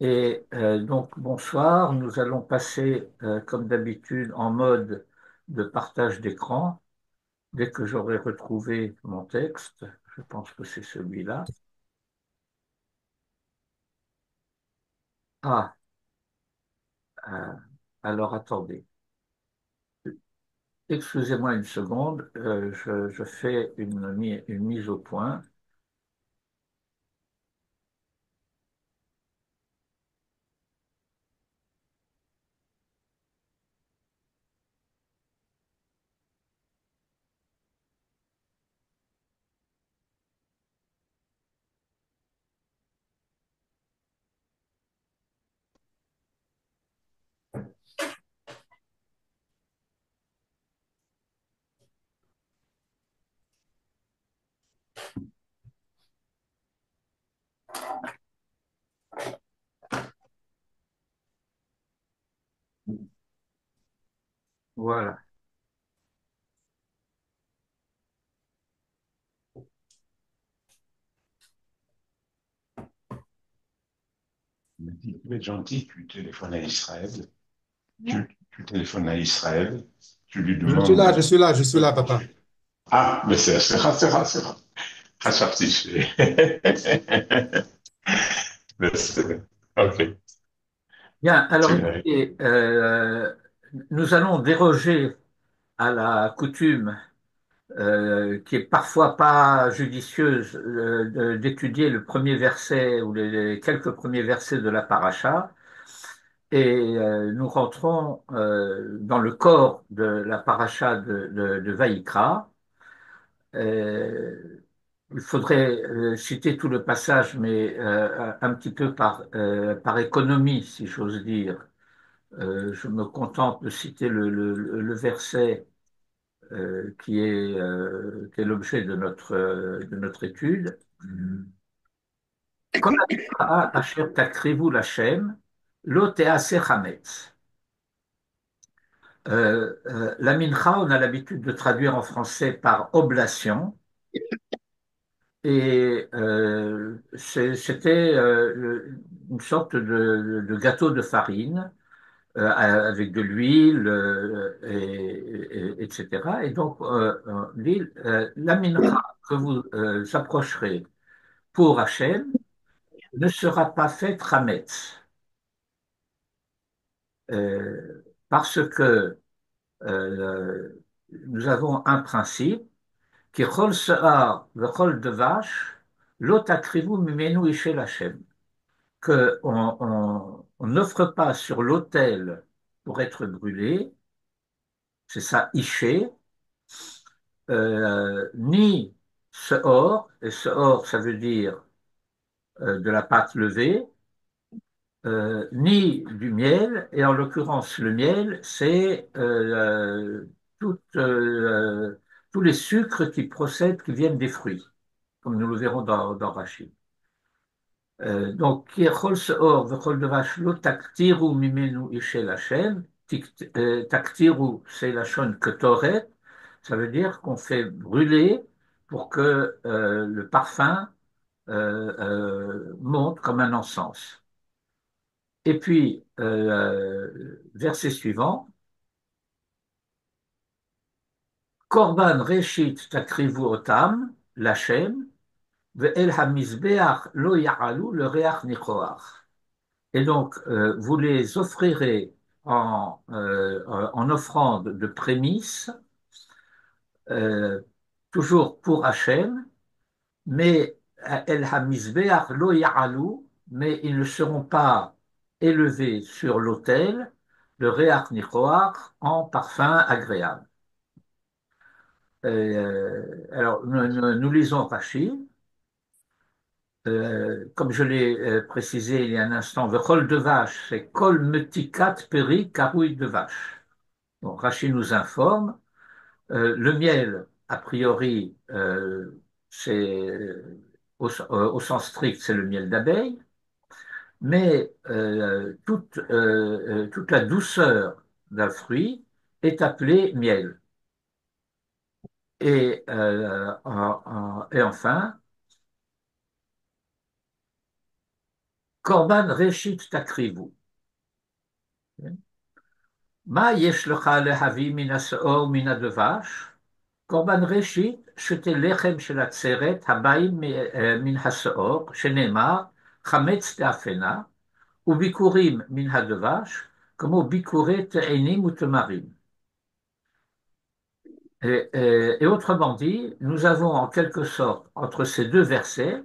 Et donc, bonsoir, nous allons passer, comme d'habitude, en mode de partage d'écran. Dès que j'aurai retrouvé mon texte, je pense que c'est celui-là. Ah, euh, alors attendez. Excusez-moi une seconde, je fais une mise au point. Voilà. Il me dit, tu es gentil, tu téléphones à Israël, tu téléphones à Israël, tu lui Je suis là, demandes. je suis là, je suis là, papa. Ah, mais c'est rare. Khashoggi. Ok. Bien, alors Tu- écoutez, nous allons déroger à la coutume qui est parfois pas judicieuse d'étudier le premier verset ou les quelques premiers versets de la paracha. Et nous rentrons dans le corps de la paracha de Vaïkra. Euh, il faudrait citer tout le passage, mais un petit peu par économie, si j'ose dire. Je me contente de citer le verset qui est l'objet de notre étude. Kol ha asher takrivu l'Hashem, lo te'aseh chametz. La mincha, on a l'habitude de traduire en français par oblation, et c'était une sorte de gâteau de farine avec de l'huile, etc. Et donc, la mincha que vous approcherez pour Hachem ne sera pas faite Hametz, parce que nous avons un principe qui chol se'ar vechol devash lo takrivu mimenu ishel Hashem, que on n'offre pas sur l'autel pour être brûlé, c'est ça Ishe, ni seor, et seor ça veut dire de la pâte levée, ni du miel, et en l'occurrence le miel, c'est tous les sucres qui procèdent, qui viennent des fruits, comme nous le verrons dans Rachid. Donc, qui Kiechol seor vechol devash lo taktiru mimenu ishel Hashem, taktiru c'est la shon ketoret, ça veut dire qu'on fait brûler pour que le parfum monte comme un encens. Et puis, verset suivant, Korban reshit takrivu otam, l'Hachem, ve'el hamizbeach lo ya'alu le reach nichoach. Et donc, vous les offrirez en offrande de prémices, euh, toujours pour Hachem, mais el hamizbeach lo ya'alu, mais ils ne seront pas élevés sur l'autel de reach nichoach en parfum agréable. Alors, nous lisons Rachid. Comme je l'ai précisé il y a un instant, Vechol de vache, c'est Kol metikat peri karouille de vache. Bon, Rachid nous informe. Le miel, a priori, c'est au sens strict, c'est le miel d'abeille, mais toute la douceur d'un fruit est appelée miel. Et enfin, Korban reshit takrivu. Ma yesh lecha lehavi min haseor min הדבש. קורבן ראשית, שתי לחם של עצרת, הבאים מן השאור, שנאמר, חמץ תאפנה, וביקורים מן הדבש, כמו ביקורי תאנים ותמרים. Et autrement dit, nous avons en quelque sorte, entre ces deux versets,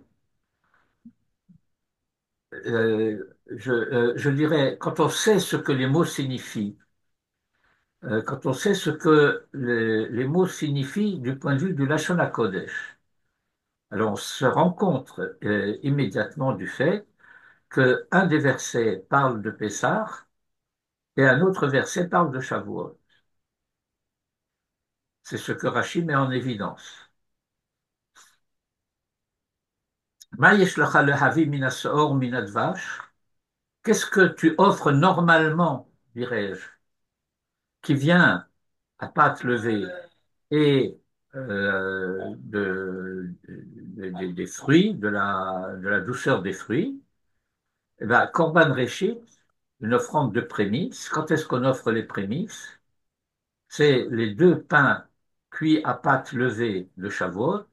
je dirais, quand on sait ce que les mots signifient, quand on sait ce que les mots signifient du point de vue du Lashon HaKodesh, alors on se rend compte immédiatement du fait qu'un des versets parle de Pessah et un autre verset parle de Shavuot. C'est ce que Rashi met en évidence. Ma yesh lecha lehavi min haseor min hadvash. Qu'est-ce que tu offres normalement, dirais-je, qui vient à pâte levée et des fruits, de la douceur des fruits? Eh bien, Korban Réchit, une offrande de prémices. Quand est-ce qu'on offre les prémices? C'est les deux pains cuits à pâte levée de Shavuot.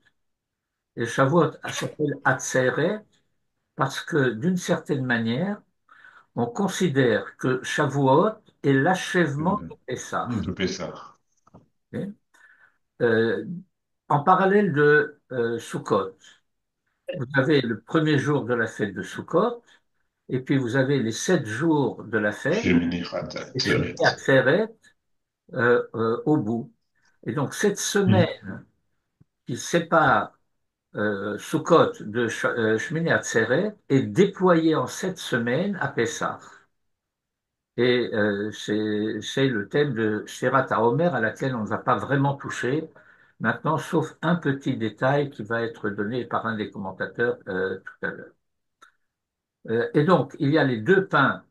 Et Shavuot s'appelle Atzeret parce que d'une certaine manière, on considère que Shavuot est l'achèvement de Pessah. De Pessah. Ok. Euh, En parallèle de Sukkot, vous avez le premier jour de la fête de Sukkot, et puis vous avez les 7 jours de la fête, Shemini et Shmini Atzeret. Atzeret au bout. Et donc cette semaine qui sépare Sukkot de Shmini Atzeret est déployée en 7 semaines à Pessah. Et c'est le thème de Sherat HaOmer à laquelle on ne va pas vraiment toucher maintenant, sauf un petit détail qui va être donné par un des commentateurs tout à l'heure. Et donc, il y a les deux pains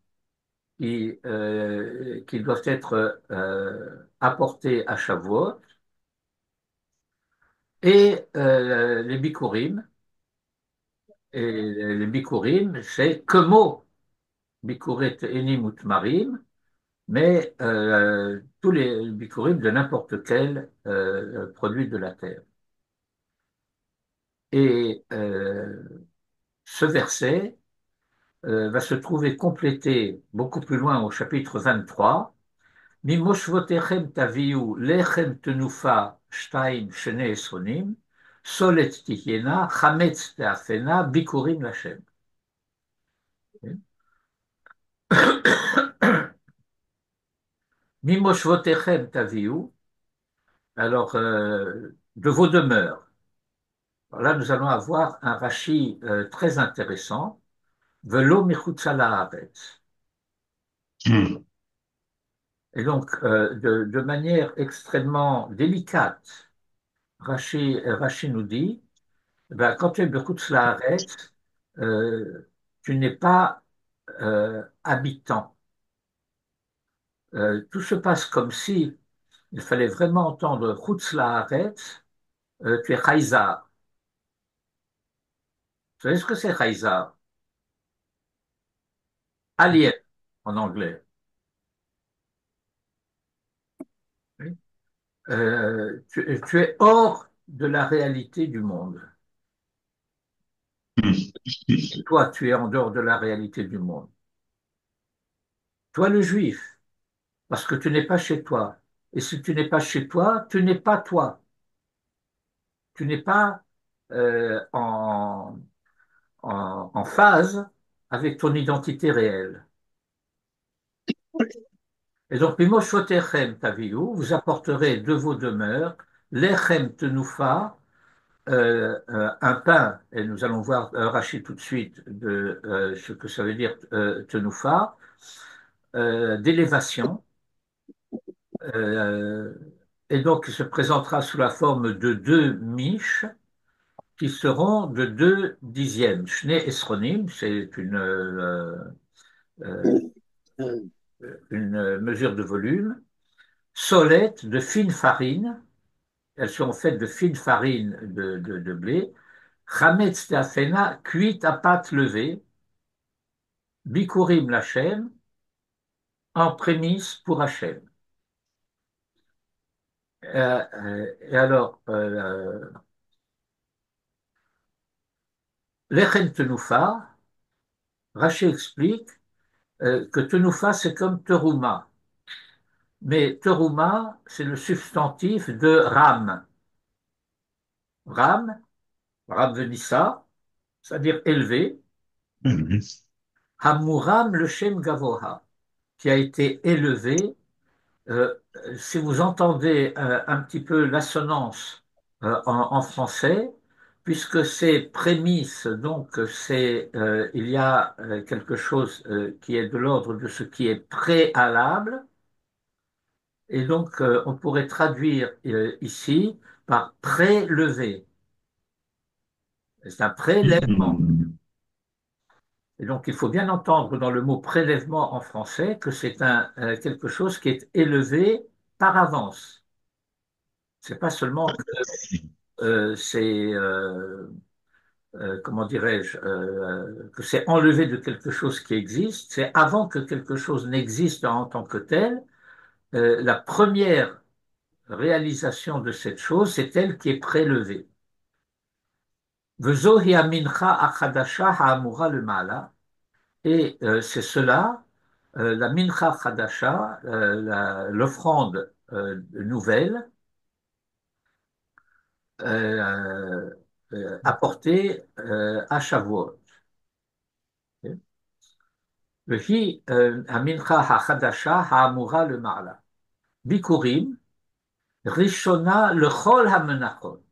qui doivent être apportés à Shavuot et les bikurim. Et les bikurim, c'est Kemo bikuret enim utmarim, mais tous les bikurim de n'importe quel produit de la terre. Et ce verset va se trouver complété beaucoup plus loin au chapitre 23. Mimoshvotechem taviu lechem tenufa shtaim shene esronim, solet tihyena, chametz teafena, bikurim lachem. Mimoshvotechem taviu, alors de vos demeures. Alors là, nous allons avoir un Rashi très intéressant. Velo michutza laaretz. Et donc, de manière extrêmement délicate, Rashi nous dit, ben, quand tu es michutz laaretz, tu n'es pas habitant. Tout se passe comme si il fallait vraiment entendre chutz laaretz, tu es chaïzar. Vous savez ce que c'est chaïzar? Alien en anglais. Oui. Tu es hors de la réalité du monde. Et toi, tu es en dehors de la réalité du monde. Toi, le juif, parce que tu n'es pas chez toi. Et si tu n'es pas chez toi, tu n'es pas toi. Tu n'es pas en phase avec ton identité réelle. Et donc, Mimoshotechem taviu, vous apporterez de vos demeures, lechem tenufa, un pain, et nous allons voir Rachid tout de suite de ce que ça veut dire tenufa, d'élévation, euh, et donc il se présentera sous la forme de deux miches qui seront de 2/10. Shne esronim, c'est euh, une mesure de volume. Solette, de fine farine, elles sont faites de fine farine de blé. Chametz teafena, cuite à pâte levée. Bikurim l'Hachem, en prémisse pour Hachem. Et alors, Lechem Tenoufa, Raché explique que Tenoufa, c'est comme Terouma. Mais Terouma, c'est le substantif de Ram. Ram, Ram Venissa, c'est-à-dire élevé. Mhm. Hamuram le Shem Gavoha, qui a été élevé. Euh, si vous entendez un petit peu l'assonance en français, puisque c'est prémisse, donc il y a quelque chose qui est de l'ordre de ce qui est préalable, et donc on pourrait traduire ici par prélevé. C'est un prélèvement. Mhm. Et donc il faut bien entendre dans le mot prélèvement en français que c'est quelque chose qui est élevé par avance. C'est pas seulement c'est comment dirais-je que c'est enlevé de quelque chose qui existe, c'est avant que quelque chose n'existe en tant que tel, la première réalisation de cette chose, c'est elle qui est prélevée. Vezohi amincha achadasha ha'amura le mala, et c'est cela, la mincha chadasha, l'offrande nouvelle apportée à Shavuot. Vehi hamincha hachadasha ha'amura le ma'ala. Bikurim, rishona lechol hamenachot.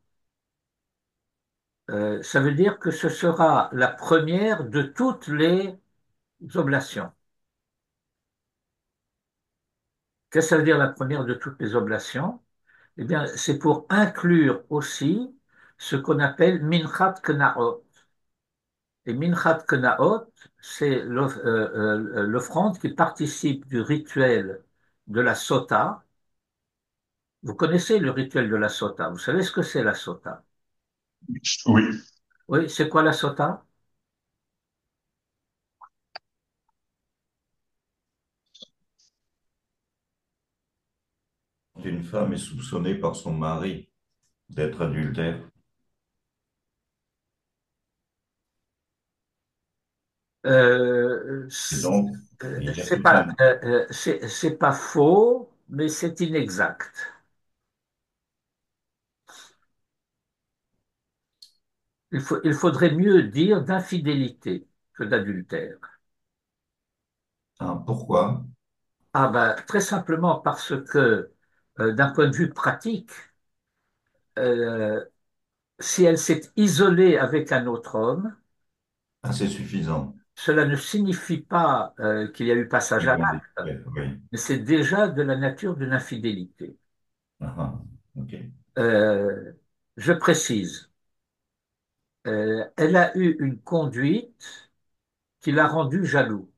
Ça veut dire que ce sera la première de toutes les oblations. Qu'est-ce que ça veut dire la première de toutes les oblations? Eh bien, c'est pour inclure aussi ce qu'on appelle minchat knaot. Et minchat knaot, c'est l'offrande qui participe du rituel de la sota. Vous connaissez le rituel de la sota. Vous savez ce que c'est la sota? Oui. Oui, c'est quoi la sota? Une femme est soupçonnée par son mari d'être adultère. Euh, Et donc, il y a tout un... c'est pas faux, mais c'est inexact. Il faudrait mieux dire d'infidélité que d'adultère. Ah, pourquoi? Ah ben, très simplement parce que, d'un point de vue pratique, euh, si elle s'est isolée avec un autre homme, Ah, c'est suffisant. cela ne signifie pas qu'il y a eu passage Ils à vont l'acte, détruire, oui. mais c'est déjà de la nature d'une infidélité. Ah, ah, ok. Euh, je précise, elle a eu une conduite qui l'a rendu jaloux.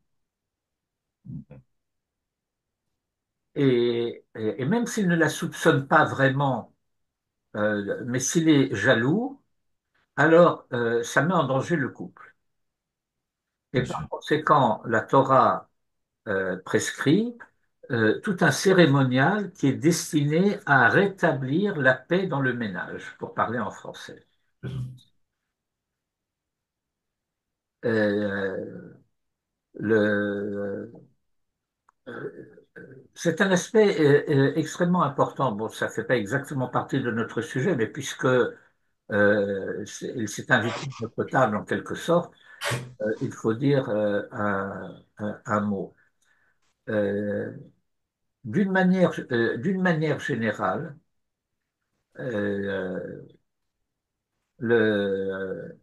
Et même s'il ne la soupçonne pas vraiment, mais s'il est jaloux, alors ça met en danger le couple. Et Bien par sûr. conséquent, la Torah prescrit tout un cérémonial qui est destiné à rétablir la paix dans le ménage, pour parler en français. Euh, le, c'est un aspect extrêmement important. Bon, ça ne fait pas exactement partie de notre sujet, mais puisque il s'est invité à notre table en quelque sorte, il faut dire un mot. Euh, d'une manière générale, euh, le,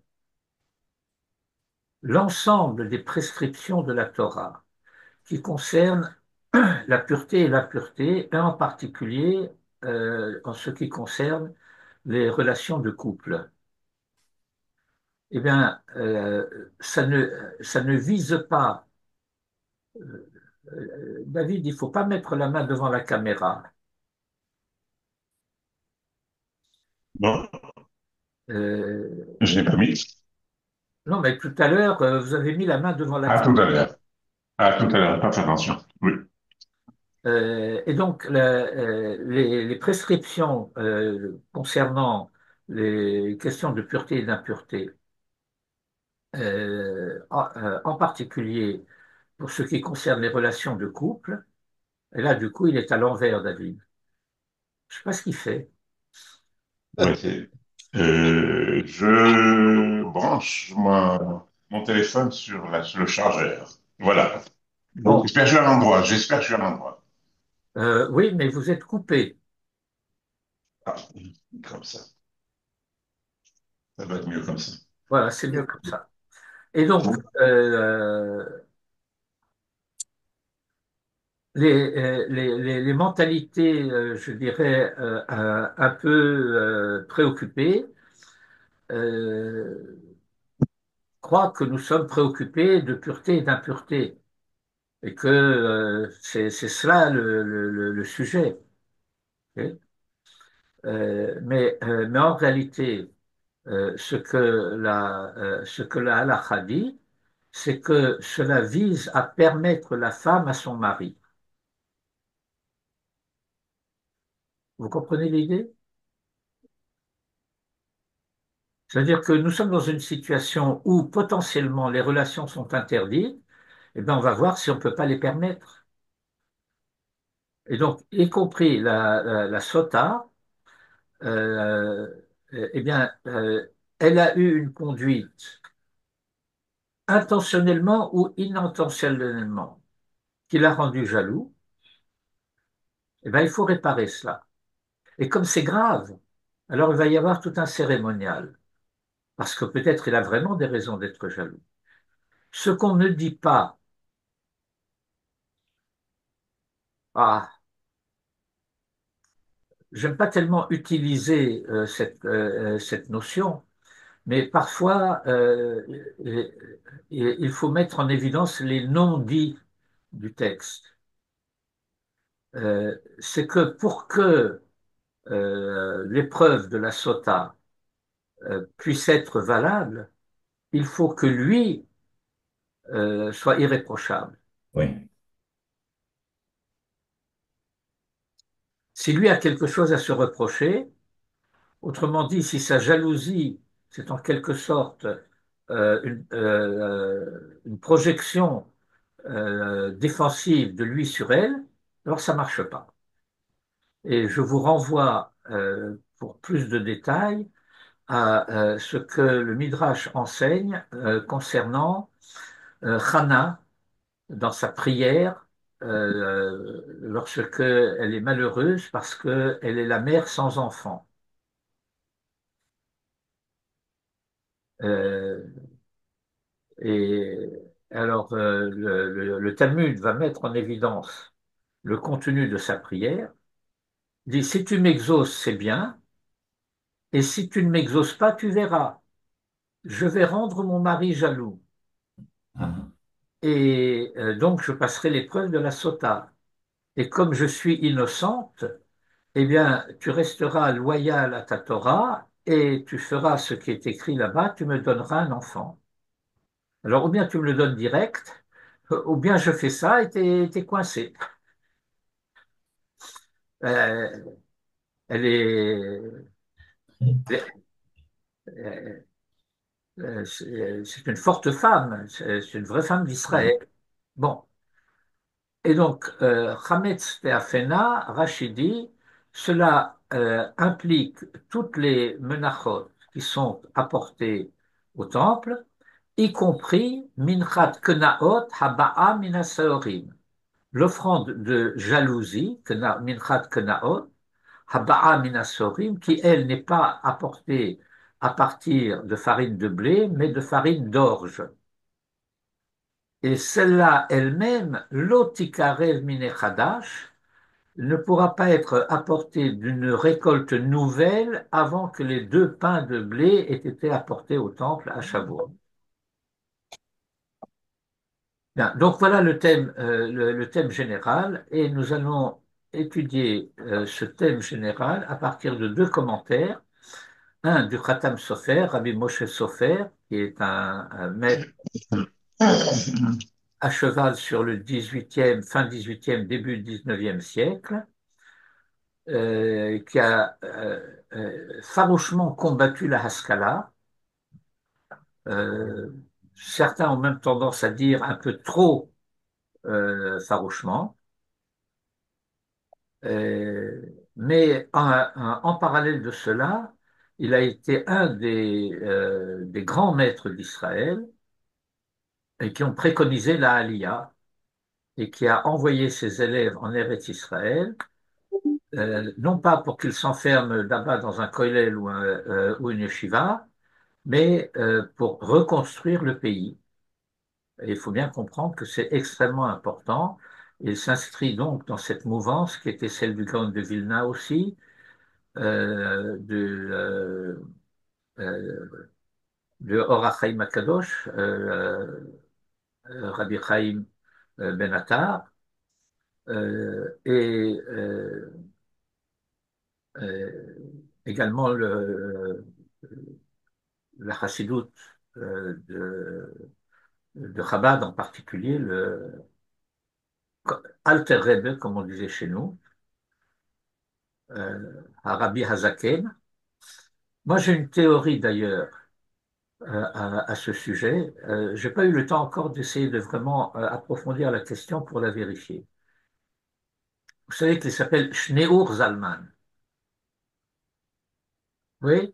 l'ensemble des prescriptions de la Torah qui concernent la pureté et l'impureté, et en particulier en ce qui concerne les relations de couple, eh bien, ça ne vise pas, David, il ne faut pas mettre la main devant la caméra. Non, Euh, je n'ai pas mis. non, mais tout à l'heure, vous avez mis la main devant la À tout à caméra. l'heure. À tout à l'heure, faites attention. Oui. Et donc, les prescriptions concernant les questions de pureté et d'impureté, en particulier pour ce qui concerne les relations de couple, et là, du coup, il est à l'envers, David. Je sais pas ce qu'il fait. Ouais, je branche mon téléphone sur le chargeur. Voilà. Bon, J'espère que je suis à l'endroit. J'espère que je suis à l'endroit. oui, mais vous êtes coupé. Ah, comme ça. Ça doit être mieux comme ça. Voilà, c'est mieux comme ça. Et donc, les mentalités, je dirais, un peu préoccupées, euh, croient que nous sommes préoccupés de pureté et d'impureté, et que c'est cela le sujet. Ok. Mais en réalité, ce que la halakha dit, c'est que cela vise à permettre la femme à son mari. Vous comprenez l'idée? C'est-à-dire que nous sommes dans une situation où potentiellement les relations sont interdites, et bien on va voir si on ne peut pas les permettre. Et donc, y compris la sota, euh, eh bien, elle a eu une conduite intentionnellement ou inintentionnellement qui l'a rendu jaloux, eh bien, il faut réparer cela. Et comme c'est grave, alors il va y avoir tout un cérémonial, parce que peut-être il a vraiment des raisons d'être jaloux. Ce qu'on ne dit pas, ah, j'aime pas tellement utiliser cette notion, mais parfois il faut mettre en évidence les non-dits du texte. C'est que pour que l'épreuve de la sota puisse être valable, il faut que lui soit irréprochable. Oui. Si lui a quelque chose à se reprocher, autrement dit, si sa jalousie, c'est en quelque sorte une projection défensive de lui sur elle, alors ça ne marche pas. Et je vous renvoie pour plus de détails à ce que le Midrash enseigne concernant Hannah dans sa prière lorsque elle est malheureuse parce qu'elle est la mère sans enfant. Euh, et alors le Talmud va mettre en évidence le contenu de sa prière. Il dit, si tu m'exauces, c'est bien, et si tu ne m'exauces pas, tu verras. Je vais rendre mon mari jaloux. Ah, Et donc, je passerai l'épreuve de la sota. Et comme je suis innocente, eh bien, tu resteras loyal à ta Torah et tu feras ce qui est écrit là-bas, tu me donneras un enfant. Alors, ou bien tu me le donnes direct, ou bien je fais ça et t'es coincé. Euh, elle est, euh, c'est une forte femme, c'est une vraie femme oui. d'Israël. Bon, et donc, Chametz Te'afena, Rachidi, cela implique toutes les menachot qui sont apportées au temple, y compris Minchat Kenaot Haba'a Minasaorim, l'offrande de jalousie, Minchat Kenaot, Haba'a Minasaorim, qui elle n'est pas apportée à partir de farine de blé, mais de farine d'orge. Et celle-là elle-même, l'otikarev minechadash, ne pourra pas être apportée d'une récolte nouvelle avant que les deux pains de blé aient été apportés au temple à Shavuot. Bien, donc voilà le thème général, et nous allons étudier ce thème général à partir de deux commentaires. Un du Khatam Sofer, Rabbi Moshe Sofer, qui est un maître à cheval sur le 18e, fin 18e, début 19e siècle, qui a farouchement combattu la Haskalah. Euh, Certains ont même tendance à dire un peu trop farouchement. Euh, mais en parallèle de cela, il a été un des grands maîtres d'Israël et qui ont préconisé la Aliyah et qui a envoyé ses élèves en Eretz Israël, non pas pour qu'ils s'enferment là-bas dans un kollel ou une yeshiva, mais pour reconstruire le pays. Et il faut bien comprendre que c'est extrêmement important. Il s'inscrit donc dans cette mouvance qui était celle du Gaon de Vilna aussi, de Or HaChaim HaKadosh, Rabbi Chaim Ben Attar, et également la chassidoute de Chabad en particulier, le Alter Rebbe, comme on disait chez nous, Rabbi Hazaken. Moi, j'ai une théorie d'ailleurs à ce sujet. Je n'ai pas eu le temps encore d'essayer de vraiment approfondir la question pour la vérifier. Vous savez qu'il s'appelle Shneur Zalman. Oui, vous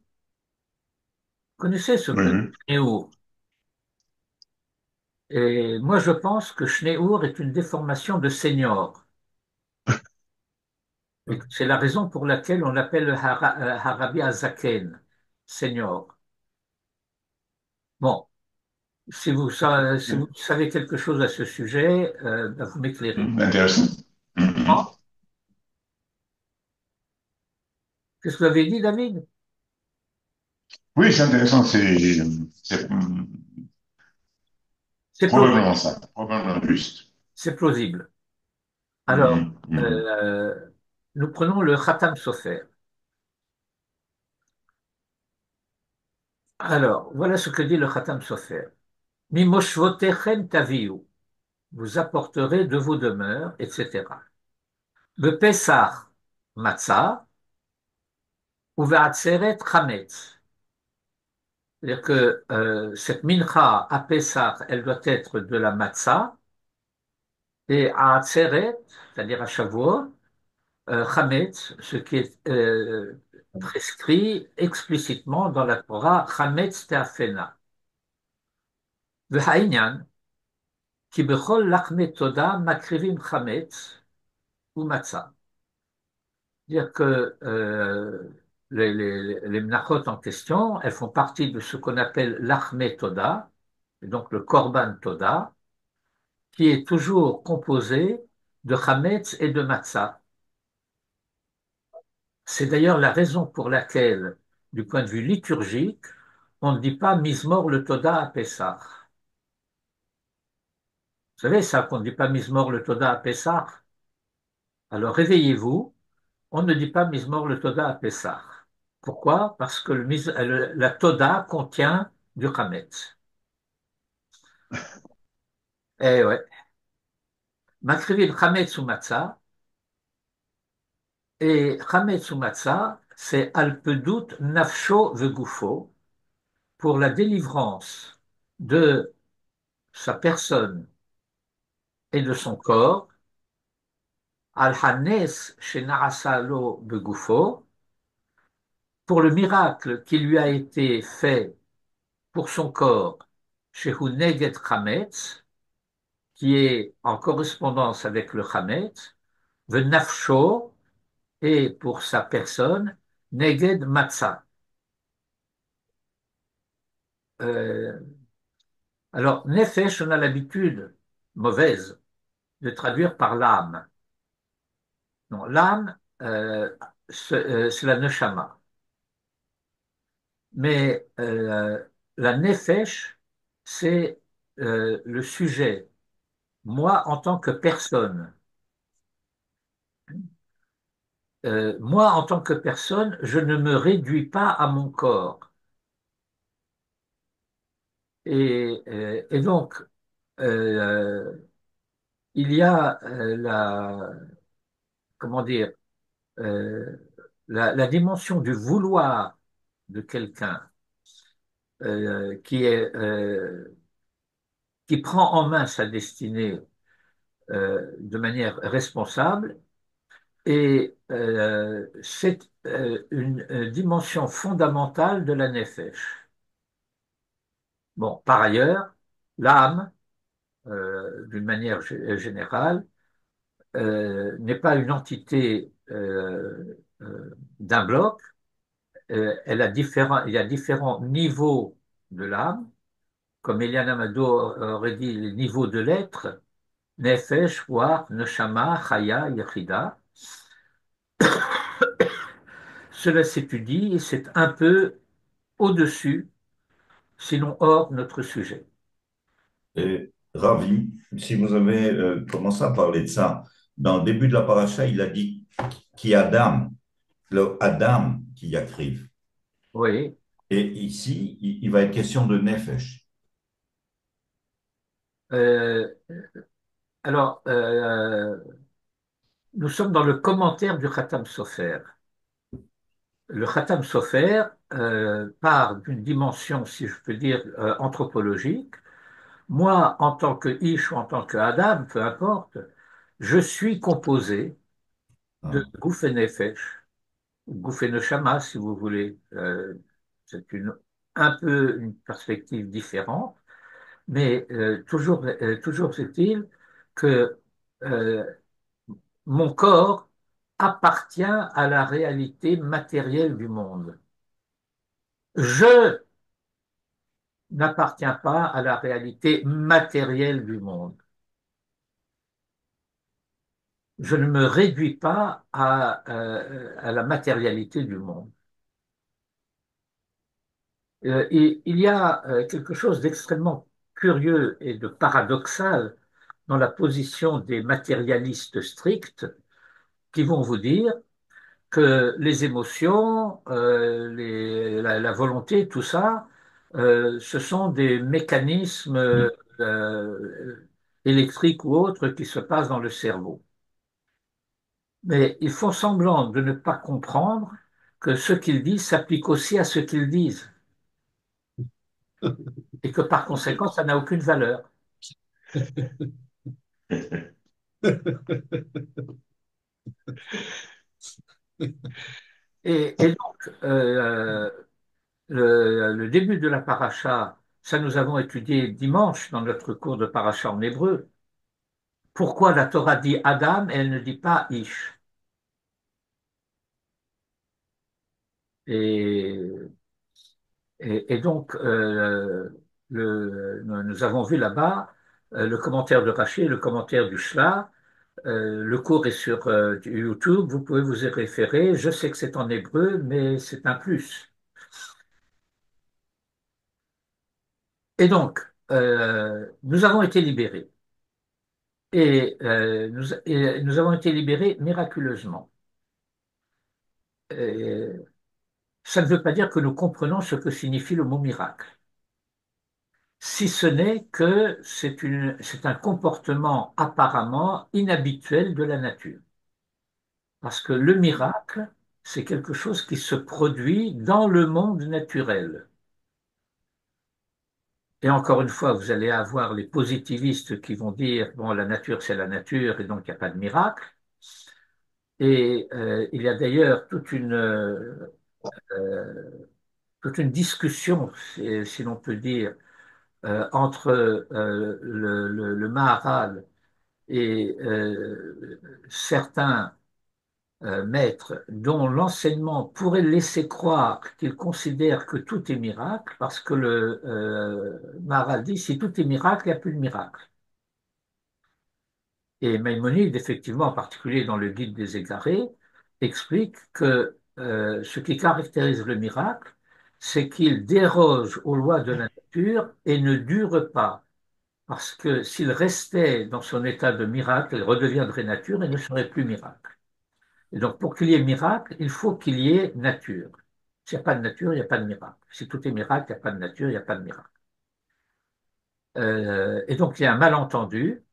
connaissez ce Oui, prénom, oui. Shneur. Et moi, je pense que Shneur est une déformation de senior. Et que c'est la raison pour laquelle on l'appelle le Harabi Azaken, senior. Bon, si vous savez quelque chose à ce sujet, ben, vous m'éclairez. Intéressant. Mhm. Ah, qu'est-ce que vous avez dit, David? Oui, c'est intéressant. C'est C'est plausible. probablement ça. Probablement juste. C'est plausible. Alors, Mhm, mhm. nous prenons le Khatam Sofer. Alors, voilà ce que dit le Khatam Sofer. Mimoshvotechem taviu, vous apporterez de vos demeures, etc. Le Pessah matzah ou Ve'atzeret chametz. C'est-à-dire que cette mincha à Pessah, elle doit être de la matzah, et à Atzeret, c'est-à-dire à Shavuot, chametz, ce qui est prescrit explicitement dans la Torah, chametz te'afena. V'ha'inyan, ki bechol lachme toda makrivim chametz ou matzah. Dire que les menachot en question, elles font partie de ce qu'on appelle l'achme toda, et donc le korban toda, qui est toujours composé de chametz et de matzah. C'est d'ailleurs la raison pour laquelle, du point de vue liturgique, on ne dit pas Mizmor le Toda à Pessah. Vous savez ça, qu'on ne dit pas Mizmor le Toda à Pessah? Alors réveillez-vous, on ne dit pas Mizmor le Toda à Pessah. Pourquoi? Parce que la Toda contient du Chametz. Eh ouais. Makrivim Chametz ou Matzah, et Chametz ou Matzah, c'est Alpedut Nafsho Vegufo, pour la délivrance de sa personne et de son corps, Al-Hannes Shena'asa lo begufo, pour le miracle qui lui a été fait pour son corps, Shehu Neged Chametz, qui est en correspondance avec le Chametz, Venafsho, et pour sa personne, Neged Matzah. Euh, alors, Nefesh, on a l'habitude mauvaise de traduire par l'âme. Non, l'âme, c'est la neshama. Mais la nefesh, c'est le sujet. Moi, en tant que personne, moi, en tant que personne, je ne me réduis pas à mon corps. Et donc, euh, il y a comment dire, euh, la dimension du vouloir de quelqu'un qui qui prend en main sa destinée de manière responsable, et c'est une dimension fondamentale de la nefesh. Bon, par ailleurs, l'âme, d'une manière générale, n'est pas une entité d'un bloc. Il y a différents niveaux de l'âme, comme Eliana Mado aurait dit, les niveaux de l'être, Nefesh, Ruach, Neshama, Chaya, Yechida. Cela s'étudie et c'est un peu au-dessus, sinon hors notre sujet. Et Ravi, si vous avez commencé à parler de ça, dans le début de la paracha, il a dit qu'il y a Adam, le Adam qui a créé. Oui. Et ici, il va être question de Nefesh. Euh, alors, nous sommes dans le commentaire du Khatam Sofer. Le Khatam Sofer part d'une dimension, si je peux dire, anthropologique. Moi, en tant que Ish ou en tant que Adam, peu importe, je suis composé de Ah. Gouf et Nefesh, Gouf et Neshama, si vous voulez. C'est un peu une perspective différente, mais toujours est-il que euh, mon corps appartient à la réalité matérielle du monde. Je n'appartiens pas à la réalité matérielle du monde. Je ne me réduis pas à la matérialité du monde. Et il y a quelque chose d'extrêmement curieux et de paradoxal dans la position des matérialistes stricts qui vont vous dire que les émotions, la volonté, tout ça, ce sont des mécanismes électriques ou autres qui se passent dans le cerveau. Mais ils font semblant de ne pas comprendre que ce qu'ils disent s'applique aussi à ce qu'ils disent et que par conséquent, ça n'a aucune valeur. Et donc, le début de la paracha, ça nous avons étudié dimanche dans notre cours de paracha en hébreu. Pourquoi la Torah dit Adam et elle ne dit pas Ish? Et, et donc, nous avons vu là-bas le commentaire de Rashi, le commentaire du Shla. Le cours est sur YouTube, vous pouvez vous y référer. Je sais que c'est en hébreu, mais c'est un plus. Et donc, nous avons été libérés. Et nous avons été libérés miraculeusement. Et ça ne veut pas dire que nous comprenons ce que signifie le mot miracle, si ce n'est que c'est un comportement apparemment inhabituel de la nature. Parce que le miracle, c'est quelque chose qui se produit dans le monde naturel. Et encore une fois, vous allez avoir les positivistes qui vont dire, bon, la nature, c'est la nature, et donc il n'y a pas de miracle. Et il y a d'ailleurs toute une discussion, si l'on peut dire, entre le Maharal et certains maîtres dont l'enseignement pourrait laisser croire qu'ils considèrent que tout est miracle, parce que le Maharal dit si tout est miracle, il n'y a plus de miracle. Et Maïmonide, effectivement, en particulier dans le Guide des Égarés, explique que ce qui caractérise le miracle, c'est qu'il déroge aux lois de la nature et ne dure pas. Parce que s'il restait dans son état de miracle, il redeviendrait nature et ne serait plus miracle. Et donc, pour qu'il y ait miracle, il faut qu'il y ait nature. S'il n'y a pas de nature, il n'y a pas de miracle. Si tout est miracle, il n'y a pas de nature, il n'y a pas de miracle. Et donc il y a un malentendu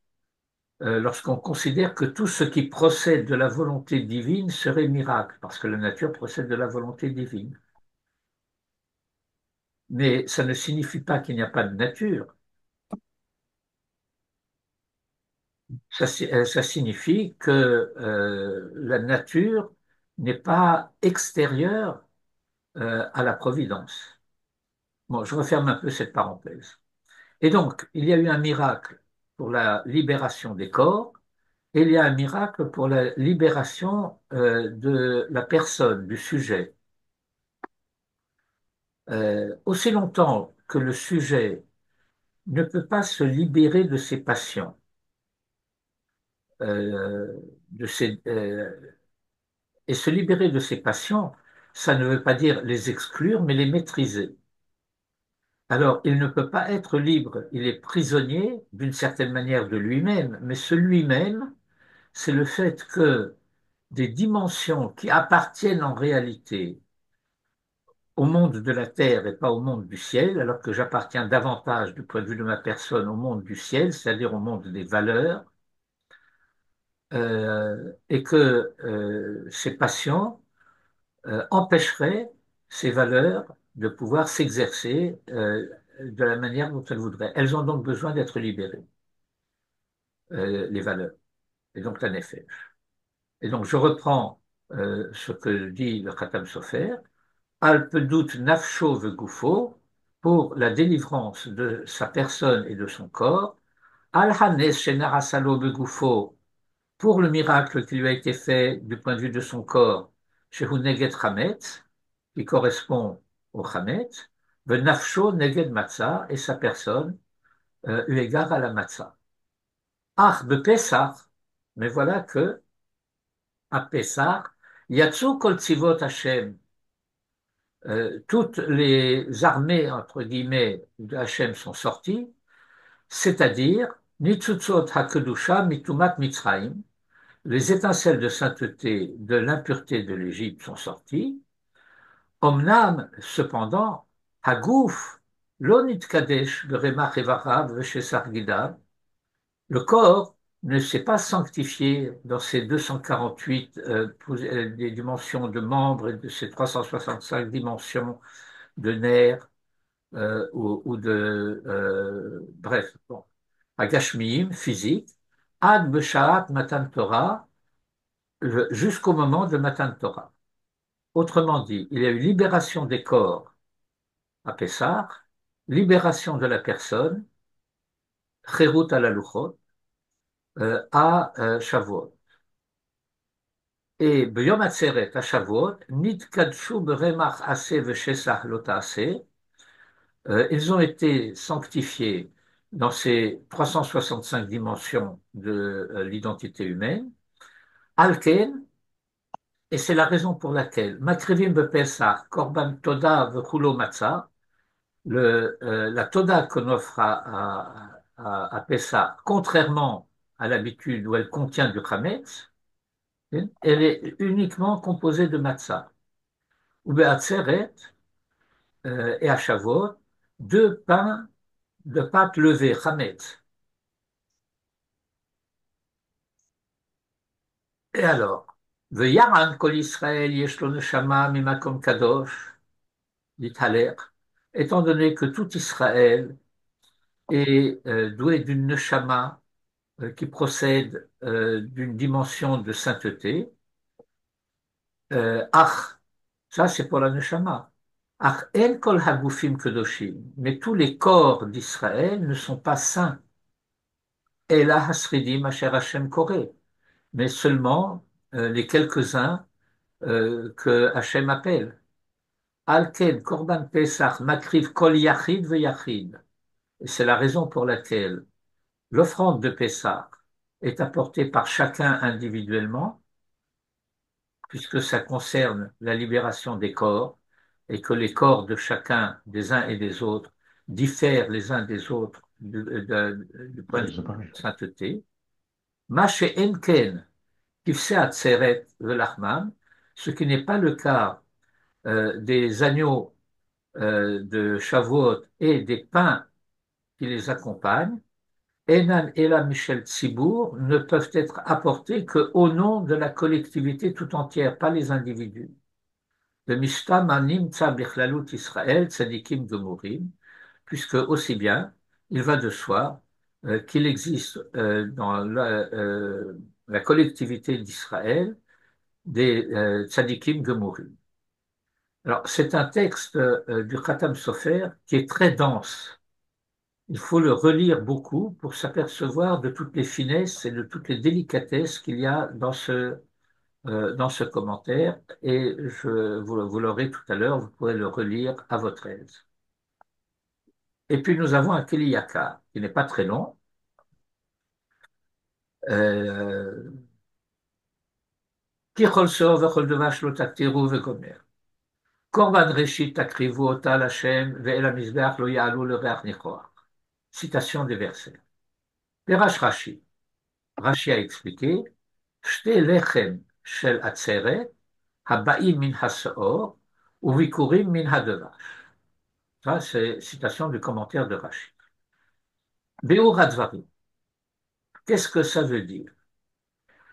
lorsqu'on considère que tout ce qui procède de la volonté divine serait miracle, parce que la nature procède de la volonté divine. Mais ça ne signifie pas qu'il n'y a pas de nature. Ça signifie que la nature n'est pas extérieure à la providence. Bon, je referme un peu cette parenthèse. Et donc, il y a eu un miracle pour la libération des corps, et il y a un miracle pour la libération de la personne, du sujet. Aussi longtemps que le sujet ne peut pas se libérer de ses passions, euh, de ses, et se libérer de ses passions, ça ne veut pas dire les exclure, mais les maîtriser. Alors, il ne peut pas être libre, il est prisonnier d'une certaine manière de lui-même, mais ce lui-même, c'est le fait que des dimensions qui appartiennent en réalité au monde de la terre et pas au monde du ciel, alors que j'appartiens davantage du point de vue de ma personne au monde du ciel, c'est-à-dire au monde des valeurs, et que ces passions empêcheraient ces valeurs de pouvoir s'exercer de la manière dont elles voudraient. Elles ont donc besoin d'être libérées, les valeurs, et donc la nefesh. Et donc je reprends ce que dit le Khatam Sofer, Alpedout nafsho vegoufo, pour la délivrance de sa personne et de son corps, Al-Hanes shenarasalo begoufo, pour le miracle qui lui a été fait du point de vue de son corps, Shehu Neged Hametz, qui correspond au Hametz, Nafsho Neged Matzah, et sa personne, eu égard à la Matzah. Ach, de Pessah, mais voilà que, à Pessah, Yatsu Kol Tzivot Hashem, toutes les armées, entre guillemets, de Hachem sont sorties, c'est-à-dire Nitzutzot HaKedusha Mitumat Mitzrayim, les étincelles de sainteté de l'impureté de l'Égypte sont sorties. Omnam, cependant, Hagouf, Lonit Kadesh, Beremach Evarav, Veshesar Gidab, le corps ne s'est pas sanctifié dans ces 248 des dimensions de membres et de ces 365 dimensions de nerfs ou de bref, bon, Agashmiim, physique, Ad Beshaat Matan Torah, jusqu'au moment de Matan Torah. Autrement dit, il y a eu libération des corps à Pessah, libération de la personne, Cherut à la Luchot, à Shavuot. Et B'yom Atzeret à Shavuot, Nit Kadshu Beremach Aseh Veshesach Lota Aseh, ils ont été sanctifiés dans ces 365 dimensions de l'identité humaine. Alken, et c'est la raison pour laquelle Makrivim Bepesach, Korban Toda Vekulo Matzah, la Toda qu'on offre à Pessah, contrairement à l'habitude où elle contient du Chametz, elle est uniquement composée de Matzah. Ou Be'atzeret et à Shavuot, deux pains de pâte levée, Chametz. Et alors, Ve'yaran kol Israël yesh lo neshama mimakom kadosh, dit Haler, étant donné que tout Israël est doué d'une neshama qui procède d'une dimension de sainteté, ach, ça c'est pour la neshama. Ach en kol hagufim kedoshim, mais tous les corps d'Israël ne sont pas saints. Ela hasridim asher Hashem koreh, mais seulement les quelques-uns que Hachem appelle. Alken, Korban Pesach, Makriv, Kol Yachid ve Yachid. Et c'est la raison pour laquelle l'offrande de Pessah est apportée par chacun individuellement, puisque ça concerne la libération des corps, et que les corps de chacun, des uns et des autres, diffèrent les uns des autres du point de vue de sainteté. Mache Enken, Kifse Atzeret Velachman, ce qui n'est pas le cas des agneaux de Shavuot et des pains qui les accompagnent, Enan et la Michel Tzibour, ne peuvent être apportés qu'au nom de la collectivité tout entière, pas les individus. Le Mishtam Anim Tzabichlalut Israël Tzadikim Gemurim, puisque aussi bien, il va de soi qu'il existe dans la collectivité d'Israël des tzadikim gemurim. Alors, c'est un texte du Khatam Sofer qui est très dense. Il faut le relire beaucoup pour s'apercevoir de toutes les finesses et de toutes les délicatesses qu'il y a dans ce commentaire. Et vous l'aurez tout à l'heure, vous pourrez le relire à votre aise. Et puis nous avons un Keli Yakar, qui n'est pas très long. Kichol Seor vechol devash lo taktiru vegomer. Korban Reshit takrivu ota l'Hashem ve'el hamizbeach lo ya'alu lereach nichoach. Citation des versets. Perash Rashi. Rashi a expliqué Shte lechem shel atzeret haba'im min haseor uvikurim min hadevash. Ça, c'est citation du commentaire de Rashi. Beur hadvarim. Qu'est-ce que ça veut dire?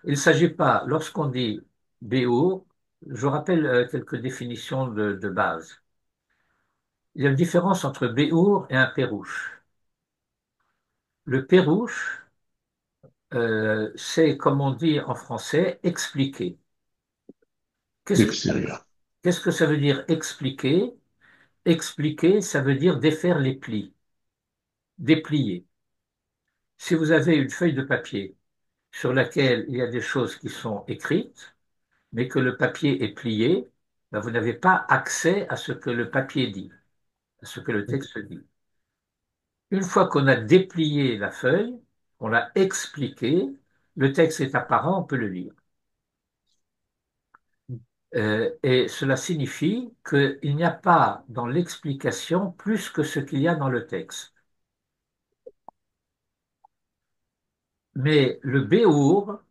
Il ne s'agit pas, lorsqu'on dit Beur, je rappelle quelques définitions de base. Il y a une différence entre Beur et un pérouche. Le pérouche, c'est, comme on dit en français, expliquer. Qu'est-ce que, L'extérieur. qu'est-ce que ça veut dire expliquer? Expliquer, ça veut dire défaire les plis, déplier. Si vous avez une feuille de papier sur laquelle il y a des choses qui sont écrites, mais que le papier est plié, ben vous n'avez pas accès à ce que le papier dit, à ce que le texte dit. Une fois qu'on a déplié la feuille, on l'a expliqué, le texte est apparent, on peut le lire. Et cela signifie qu'il n'y a pas dans l'explication plus que ce qu'il y a dans le texte. Mais le béour,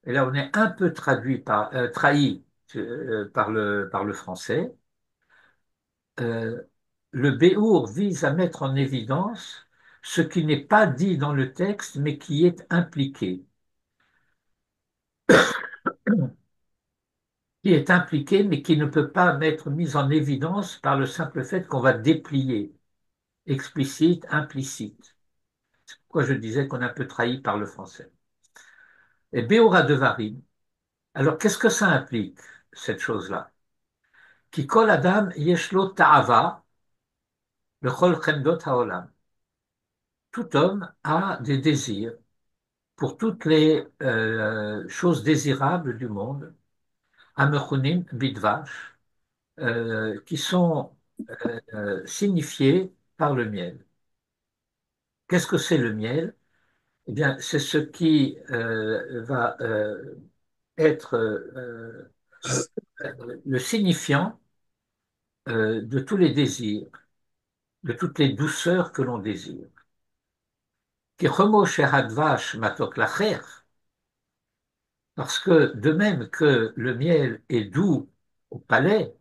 et là on est un peu trahi par le français, euh, le béour vise à mettre en évidence ce qui n'est pas dit dans le texte, mais qui est impliqué. Qui est impliqué, mais qui ne peut pas être mis en évidence par le simple fait qu'on va déplier, explicite, implicite. C'est pourquoi je disais qu'on est un peu trahi par le français. Et Béora de Varim, alors qu'est-ce que ça implique, cette chose-là? Ki kol adam yeshlo ta'ava, bechol chemdot haolam. Tout homme a des désirs pour toutes les choses désirables du monde, amechunim bidvash, qui sont signifiées par le miel. Qu'est-ce que c'est le miel? Eh bien, c'est ce qui va être le signifiant de tous les désirs, de toutes les douceurs que l'on désire. Parce que de même que le miel est doux au palais,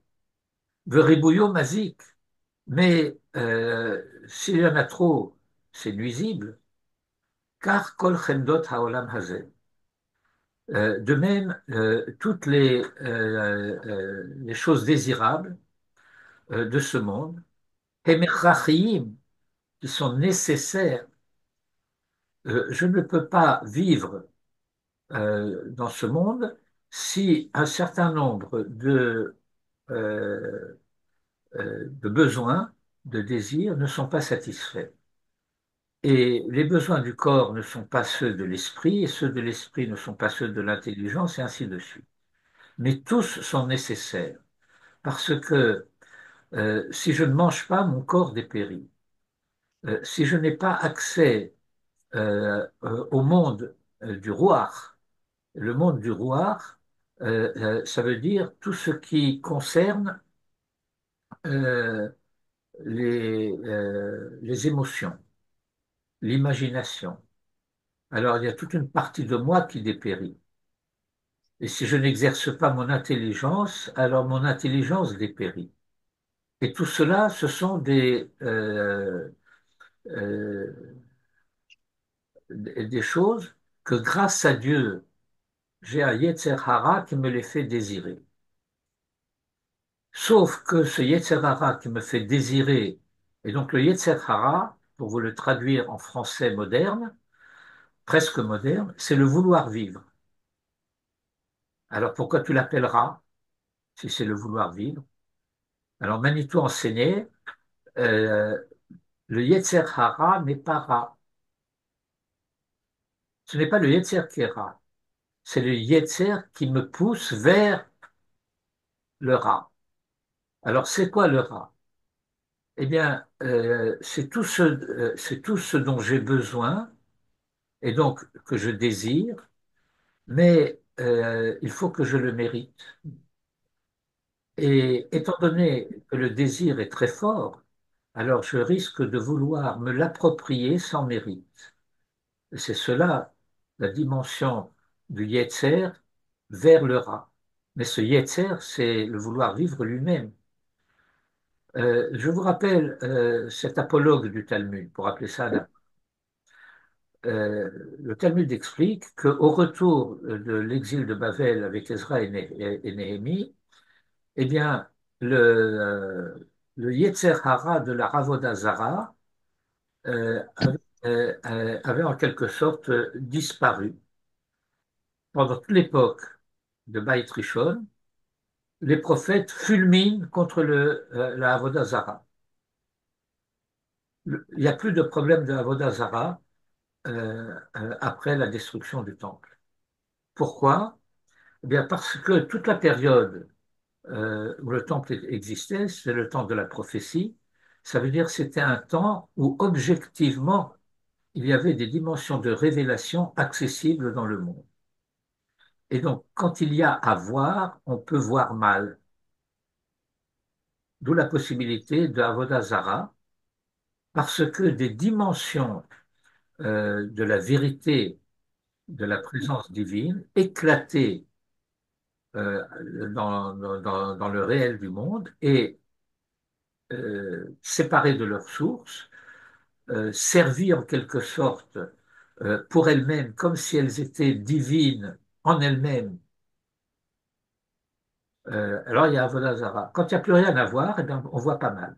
veribouillot mazik, mais s'il y en a trop, c'est nuisible, car kol chendot haolam hazeh. De même, toutes les choses désirables de ce monde, hemerachiyim, qui sont nécessaires. Je ne peux pas vivre dans ce monde si un certain nombre de besoins, de désirs ne sont pas satisfaits. Et les besoins du corps ne sont pas ceux de l'esprit, et ceux de l'esprit ne sont pas ceux de l'intelligence, et ainsi de suite. Mais tous sont nécessaires, parce que si je ne mange pas, mon corps dépérit. Si je n'ai pas accès au monde du roi, le monde du roi, ça veut dire tout ce qui concerne euh, les émotions, l'imagination. Alors il y a toute une partie de moi qui dépérit. Et si je n'exerce pas mon intelligence, alors mon intelligence dépérit. Et tout cela, ce sont euh, des choses que grâce à Dieu, j'ai un Yetzer Hara qui me les fait désirer. Sauf que ce Yetzer Hara qui me fait désirer, et donc le Yetzer Hara, pour vous le traduire en français moderne, presque moderne, c'est le vouloir vivre. Alors pourquoi tu l'appelleras si c'est le vouloir vivre? Alors Manitou enseignait, euh, le Yetzer Hara n'est pas Ra. Ce n'est pas le Yetzer qui est Ra. C'est le Yetzer qui me pousse vers le Ra. Alors c'est quoi le Ra? Eh bien, c'est tout ce dont j'ai besoin et donc que je désire, mais il faut que je le mérite. Et étant donné que le désir est très fort, alors je risque de vouloir me l'approprier sans mérite. Et c'est cela la dimension du Yetzer vers le Ra. Mais ce Yetzer, c'est le vouloir vivre lui-même. Je vous rappelle cet apologue du Talmud, pour appeler ça le Talmud explique qu'au retour de l'exil de Babel avec Ezra et Néhémie, eh bien, le Yetzer Hara de la Ravoda Zara avait en quelque sorte disparu. Pendant toute l'époque de Baït Rishon, les prophètes fulminent contre la Avoda Zara. Il n'y a plus de problème de Avoda Zara après la destruction du temple. Pourquoi? Eh bien, parce que toute la période où le temple existait, c'est le temps de la prophétie. Ça veut dire que c'était un temps où objectivement, il y avait des dimensions de révélation accessibles dans le monde. Et donc, quand il y a à voir, on peut voir mal. D'où la possibilité de Avodazara, parce que des dimensions de la vérité, de la présence divine, éclatées euh, dans le réel du monde et séparées de leur source, servir en quelque sorte pour elles-mêmes, comme si elles étaient divines en elles-mêmes. Alors il y a Avodazara. Quand il n'y a plus rien à voir, eh bien, on voit pas mal.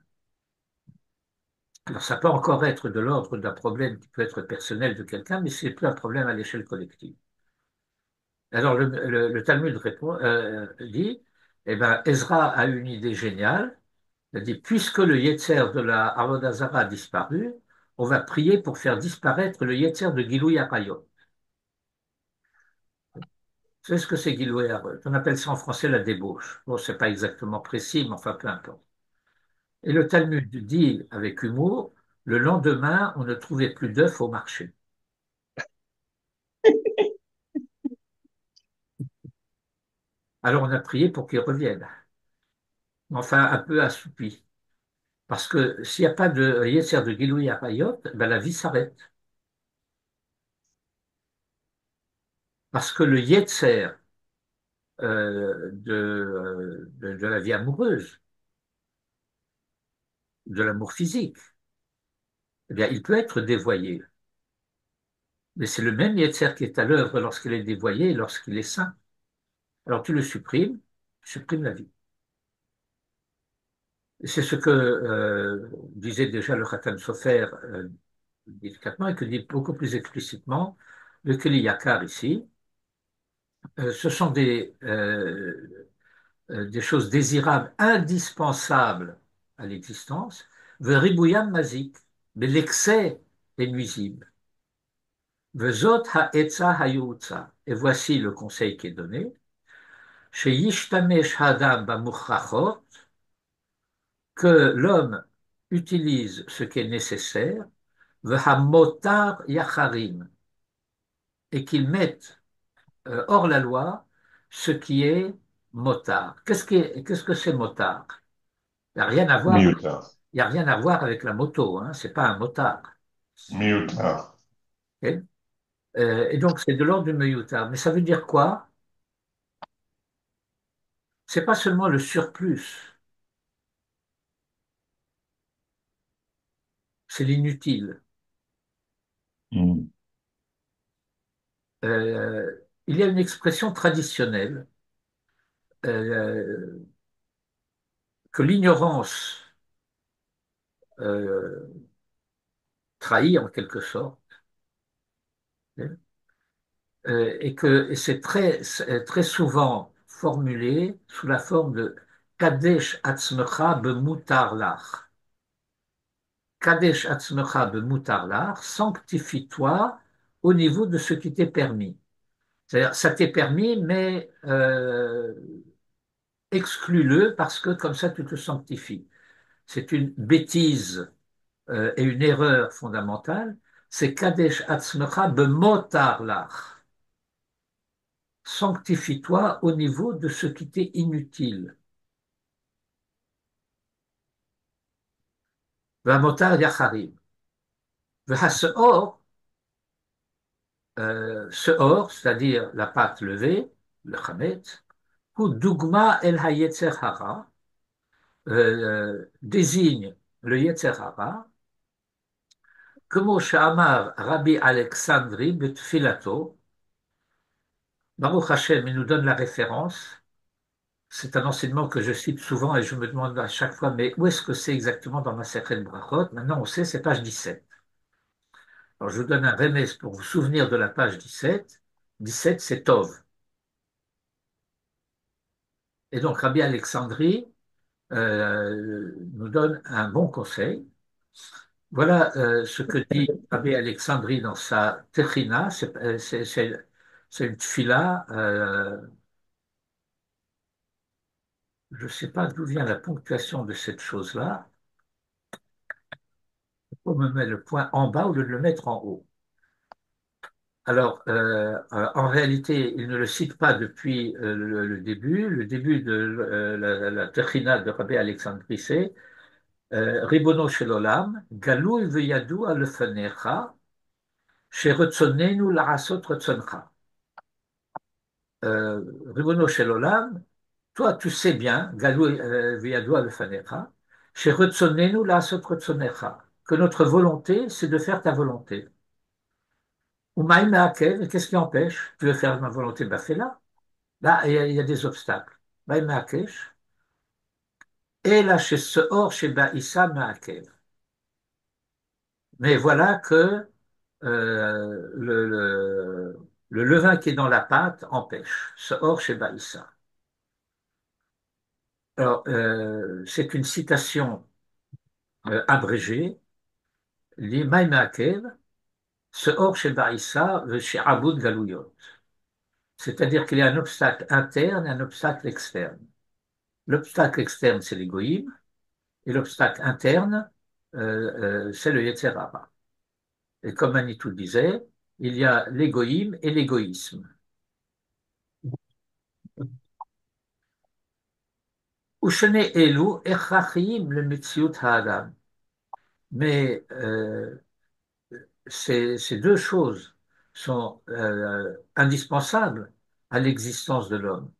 Alors ça peut encore être de l'ordre d'un problème qui peut être personnel de quelqu'un, mais c'est plus un problème à l'échelle collective. Alors le Talmud dit, eh ben, Ezra a une idée géniale. Il a dit, puisque le Yetzer de la Avodazara a disparu, on va prier pour faire disparaître le Yetzer de Gilou Arayot. Vous savez ce que c'est Gilou Arayot? On appelle ça en français la débauche. Bon, c'est pas exactement précis, mais enfin peu importe. Et le Talmud dit avec humour, le lendemain, on ne trouvait plus d'œufs au marché. Alors on a prié pour qu'il revienne, mais enfin un peu assoupi. Parce que s'il n'y a pas de Yetzer de Giloui Arayot, ben la vie s'arrête. Parce que le Yetzer de la vie amoureuse, de l'amour physique, eh bien, il peut être dévoyé. Mais c'est le même Yetzer qui est à l'œuvre lorsqu'il est dévoyé et lorsqu'il est saint. Alors tu le supprimes, tu supprimes la vie. Et c'est ce que disait déjà le Khatan Sofer délicatement et que dit beaucoup plus explicitement le Kli Yakar ici. Ce sont des choses désirables, indispensables à l'existence, Veribouyam mazik, mais l'excès est nuisible. Vezot ha'etza hayutza. Et voici le conseil qui est donné. Chez Yishtamesh Hadam Bamukhrachot, que l'homme utilise ce qui est nécessaire, Vehamotar Yacharim, et qu'il mette hors la loi ce qui est motard. Qu'est-ce que c'est motard? Il n'y a rien à voir, Miutard. il y a rien à voir avec la moto, hein, c'est pas un motard. Miutard. Ok. Et donc c'est de l'ordre du meyoutar. Mais ça veut dire quoi? C'est pas seulement le surplus, c'est l'inutile. Mm. Il y a une expression traditionnelle euh, que l'ignorance euh, trahit en quelque sorte, et c'est très souvent formulé sous la forme de Kadesh atzmecha bemutar lach. Kadesh atzmecha bemutar lach, sanctifie-toi au niveau de ce qui t'est permis. C'est-à-dire, ça t'est permis, mais exclus-le parce que comme ça tu te sanctifies. C'est une bêtise et une erreur fondamentale. C'est Kadesh atzmecha bemotar lach. Sanctifie-toi au niveau de ce qui t'est inutile. Vamotar yacharim. V'haseor, seor, c'est-à-dire la pâte levée, le chametz, ou dougma el hayetzer hara, désigne le yetzer hara, comme Amar Rabbi Alexandri betfilato. Baruch Hashem, il nous donne la référence. C'est un enseignement que je cite souvent et je me demande à chaque fois, mais où est-ce que c'est exactement dans ma Masechet Brachot? Maintenant, on sait, c'est page 17. Alors, je vous donne un remède pour vous souvenir de la page 17. 17, c'est Tov. Et donc, Rabbi Alexandrie nous donne un bon conseil. Voilà ce que dit Rabbi Alexandrie dans sa Techina. C'est une tfila. Je ne sais pas d'où vient la ponctuation de cette chose-là. On me met le point en bas au lieu de le mettre en haut. Alors, en réalité, il ne le cite pas depuis le début. Le début de la Techina de Rabbi Alexandrie, c'est Ribono shel olam, galui v'yadu alefenecha, sheretzonenu la'asot retzoncha. Ribono shel olam, toi, tu sais bien, galui v'yadu alefenecha, sheretzonenu la'asot retzonecha, que notre volonté, c'est de faire ta volonté. Ou maïm ma'akev, qu'est-ce qui empêche? Tu veux faire ma volonté? Ben fais-la. Là, il y a des obstacles. Maïm ma'akesh, et là, chez Seor, chez Ba'issa ma'akev. Mais voilà que le levain qui est dans la pâte empêche. Seor chez Baïssa. Alors, c'est une citation abrégée. L'Imaï Ma'akev, Seor chez Baïssa, chez Aboud Galouyot. C'est-à-dire qu'il y a un obstacle interne et un obstacle externe. L'obstacle externe, c'est l'égoïme, et l'obstacle interne, c'est le Yetzer Hara. Et comme Manitou disait, il y a l'égoïme et l'égoïsme. Ushene elu echrachim le mitziut ha'adam. Mais ces deux choses sont indispensables à l'existence de l'homme.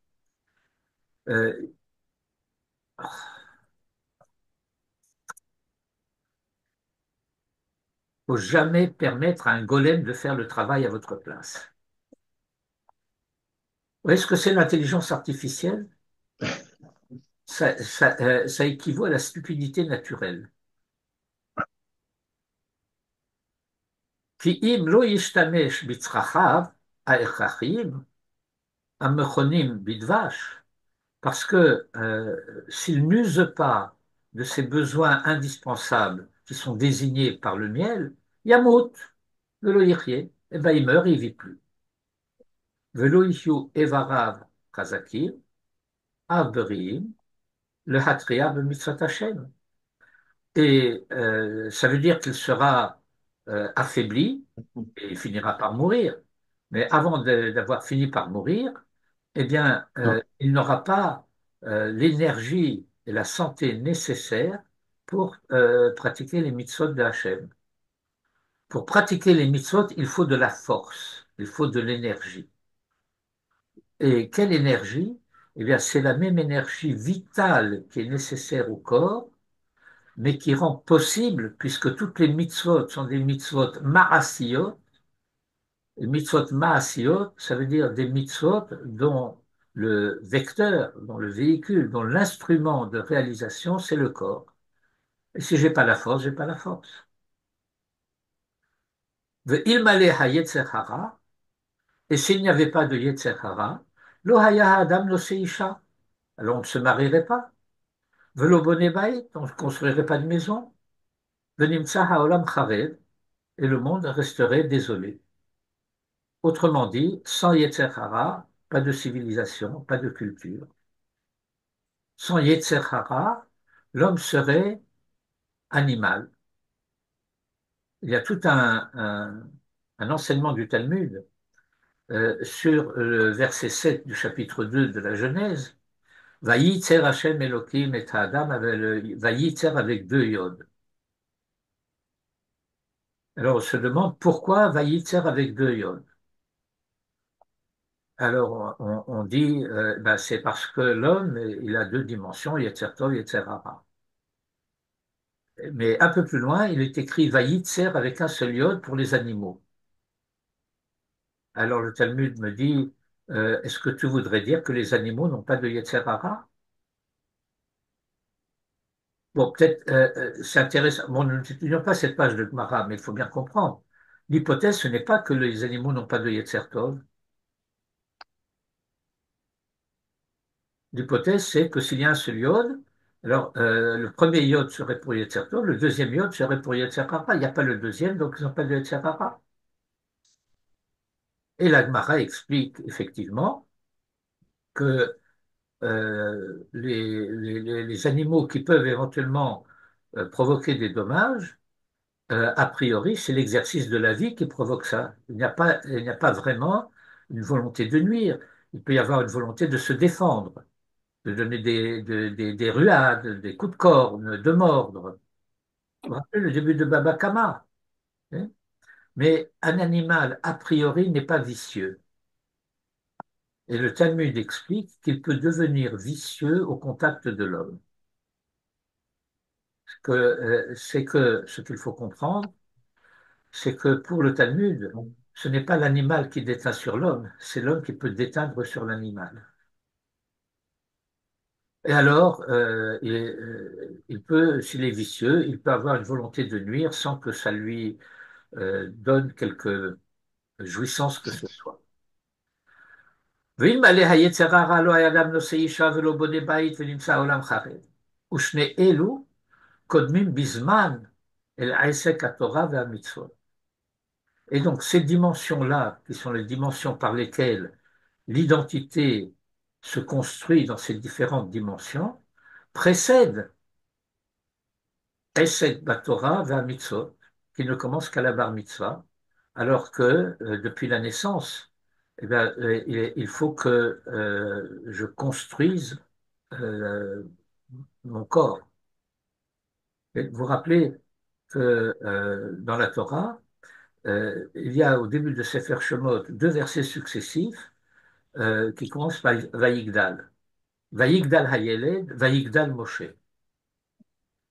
Il ne faut jamais permettre à un golem de faire le travail à votre place. Vous voyez ce que c'est l'intelligence artificielle? Ça équivaut à la stupidité naturelle. Ki im lo yishtamesh bitzrachav ha'echrachim hamechonim bidvash. Parce que s'il n'use pas de ses besoins indispensables qui sont désignés par le miel, Yamout, velo yichye, eh ben il meurt et il vit plus. Velo yichyu evarav kazakim, avberim, le hatria b'mitzvot Hashem. Et ça veut dire qu'il sera affaibli et il finira par mourir. Mais avant d'avoir fini par mourir, eh bien, il n'aura pas l'énergie et la santé nécessaires pour pratiquer les mitzvot de Hachem. Pour pratiquer les mitzvot, il faut de la force, il faut de l'énergie. Et quelle énergie? Eh bien, c'est la même énergie vitale qui est nécessaire au corps mais qui rend possible, puisque toutes les mitzvot sont des mitzvot ma'asiyot, et mitzvot ma'asiyot, ça veut dire des mitzvot dont le vecteur, dont le véhicule, dont l'instrument de réalisation, c'est le corps. Et si j'ai pas la force, j'ai pas la force. Ve'ilmale ha-yetzer hara, et s'il n'y avait pas de yetzer hara, lo haya adam lo seisha, alors on ne se marierait pas. Velo bone bayit, on ne construirait pas de maison. Venimtsa haolam charev, et le monde resterait désolé. Autrement dit, sans yetzer hara, pas de civilisation, pas de culture. Sans yetzer hara, l'homme serait animal. Il y a tout un enseignement du Talmud sur le verset 7 du chapitre 2 de la Genèse. Vayitzer Hashem Elohim et Adam avec le Vayitzer avec deux yod. Alors on se demande pourquoi Vayitzer avec deux yod. Alors on dit ben, c'est parce que l'homme il a deux dimensions, Yetzer Tov, Yetzer Hara. Mais un peu plus loin, il est écrit Vayitzer avec un seul yod pour les animaux. Alors le Talmud me dit est-ce que tu voudrais dire que les animaux n'ont pas de Yetzer Hara? Bon, peut-être, c'est intéressant. Bon, nous n'étudions pas cette page de Gemara, mais il faut bien comprendre. L'hypothèse, ce n'est pas que les animaux n'ont pas de Yetzer Tov. L'hypothèse, c'est que s'il y a un seul iode, alors le premier iode serait pour Yetzer Tov, le deuxième iode serait pour Yetzer Hara. Il n'y a pas le deuxième, donc ils n'ont pas de Yetzer Hara. Et la Gemara explique effectivement que les animaux qui peuvent éventuellement provoquer des dommages, a priori, c'est l'exercice de la vie qui provoque ça. Il n'y a pas vraiment une volonté de nuire. Il peut y avoir une volonté de se défendre, de donner des ruades, des coups de corne, de mordre. Vous vous rappelez le début de Baba Kama, hein. Mais un animal, a priori, n'est pas vicieux. Et le Talmud explique qu'il peut devenir vicieux au contact de l'homme. C'est que ce qu'il faut comprendre, c'est que pour le Talmud, ce n'est pas l'animal qui déteint sur l'homme, c'est l'homme qui peut déteindre sur l'animal. Et alors, il peut, s'il est vicieux, il peut avoir une volonté de nuire sans que ça lui donne quelque jouissance que ce soit. ואלמלא היצר הרע לא היה אדם נושא אישה ולא בונה בית ונמצא עולם חרב. ושני אלו קודמים בזמן אל עסק התורה והמצוות. Et donc, ces dimensions-là, qui sont les dimensions par lesquelles l'identité se construit dans ces différentes dimensions, précèdent Esek Batora vers Mitzvot, qui ne commence qu'à la bar mitzvah, alors que depuis la naissance, eh bien, il faut que je construise euh, mon corps. Et vous vous rappelez que dans la Torah, il y a au début de Sefer Shemot deux versets successifs qui commencent par Vayigdal. Vayigdal Hayeled, Vayigdal Moshe.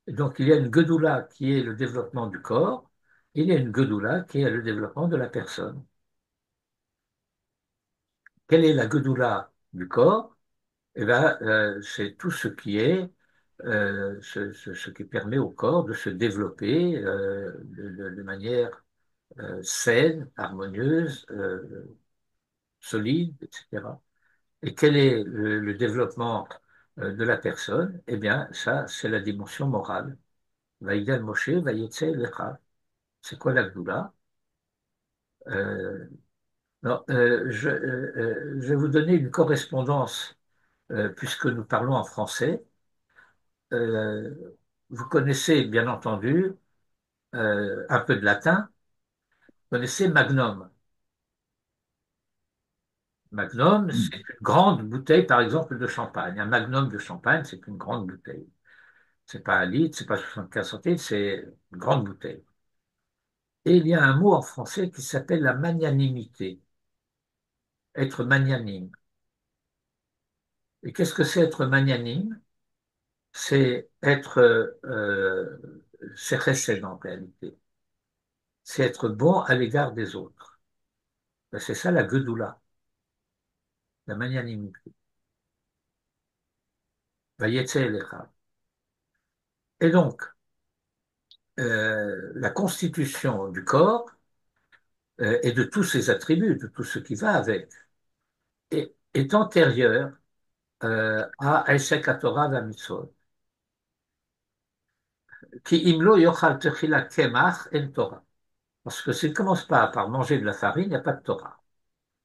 Et donc il y a une Gedoula qui est le développement du corps, et il y a une Gedoula qui est le développement de la personne. Quelle est la Gedoula du corps? Eh bien, c'est tout ce qui est ce qui permet au corps de se développer de manière saine, harmonieuse, solide, etc. Et quel est le développement de la personne? Eh bien, ça, c'est la dimension morale. Vaïdal Moshe, Vayetse Lecha. C'est quoi la Gdoula? Euh, non, je vais vous donner une correspondance, puisque nous parlons en français. Euh, Vous connaissez, bien entendu, un peu de latin. Vous connaissez Magnum. Magnum, c'est une grande bouteille, par exemple, de champagne. Un magnum de champagne, c'est une grande bouteille. C'est pas un litre, c'est pas 75 centilitres, c'est une grande bouteille. Et il y a un mot en français qui s'appelle la magnanimité, être magnanime. Et qu'est-ce que c'est être magnanime? c'est être, c'est chesed en réalité. C'est être bon à l'égard des autres. Ben, c'est ça la gedoula, la magnanimité. Vayetze elecha. Et donc, la constitution du corps et de tous ses attributs, de tout ce qui va avec, est antérieure à Esek HaTorah VaMitzvot. Ki imlo yochal techila kemach en Torah. Parce que s'il ne commence pas par manger de la farine, il n'y a pas de Torah.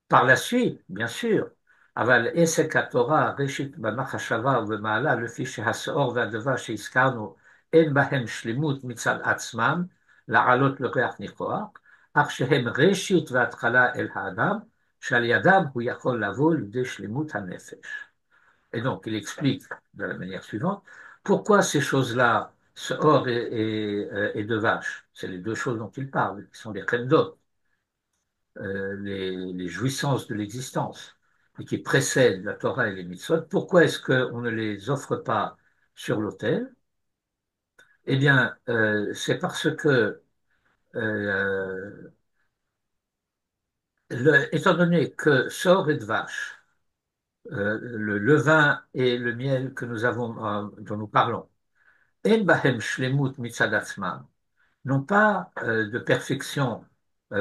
Par la suite, bien sûr, אבל עסק התורה, ראשית במחשבה ובמעלה, לפי שהשאור והדבר שהזכרנו, אין בהם שלמות מצד עצמם, לעלות לריח ניחוח, אך שהם ראשית והתחלה אל האדם, שעל ידם הוא יכול לבוא לידי שלמות הנפש. Et donc, il explique de la manière suivante pourquoi ces choses-là, ce or et de vache, c'est les deux choses dont il parle, qui sont les chemdot, les jouissances de l'existence, et qui précèdent la Torah et les mitzvot, pourquoi est-ce qu'on ne les offre pas sur l'autel? Eh bien, c'est parce que, euh, étant donné que sort et de vache, le levain et le miel que nous avons, dont nous parlons, en bahem shlemut mitzad atzmam, n'ont pas de perfection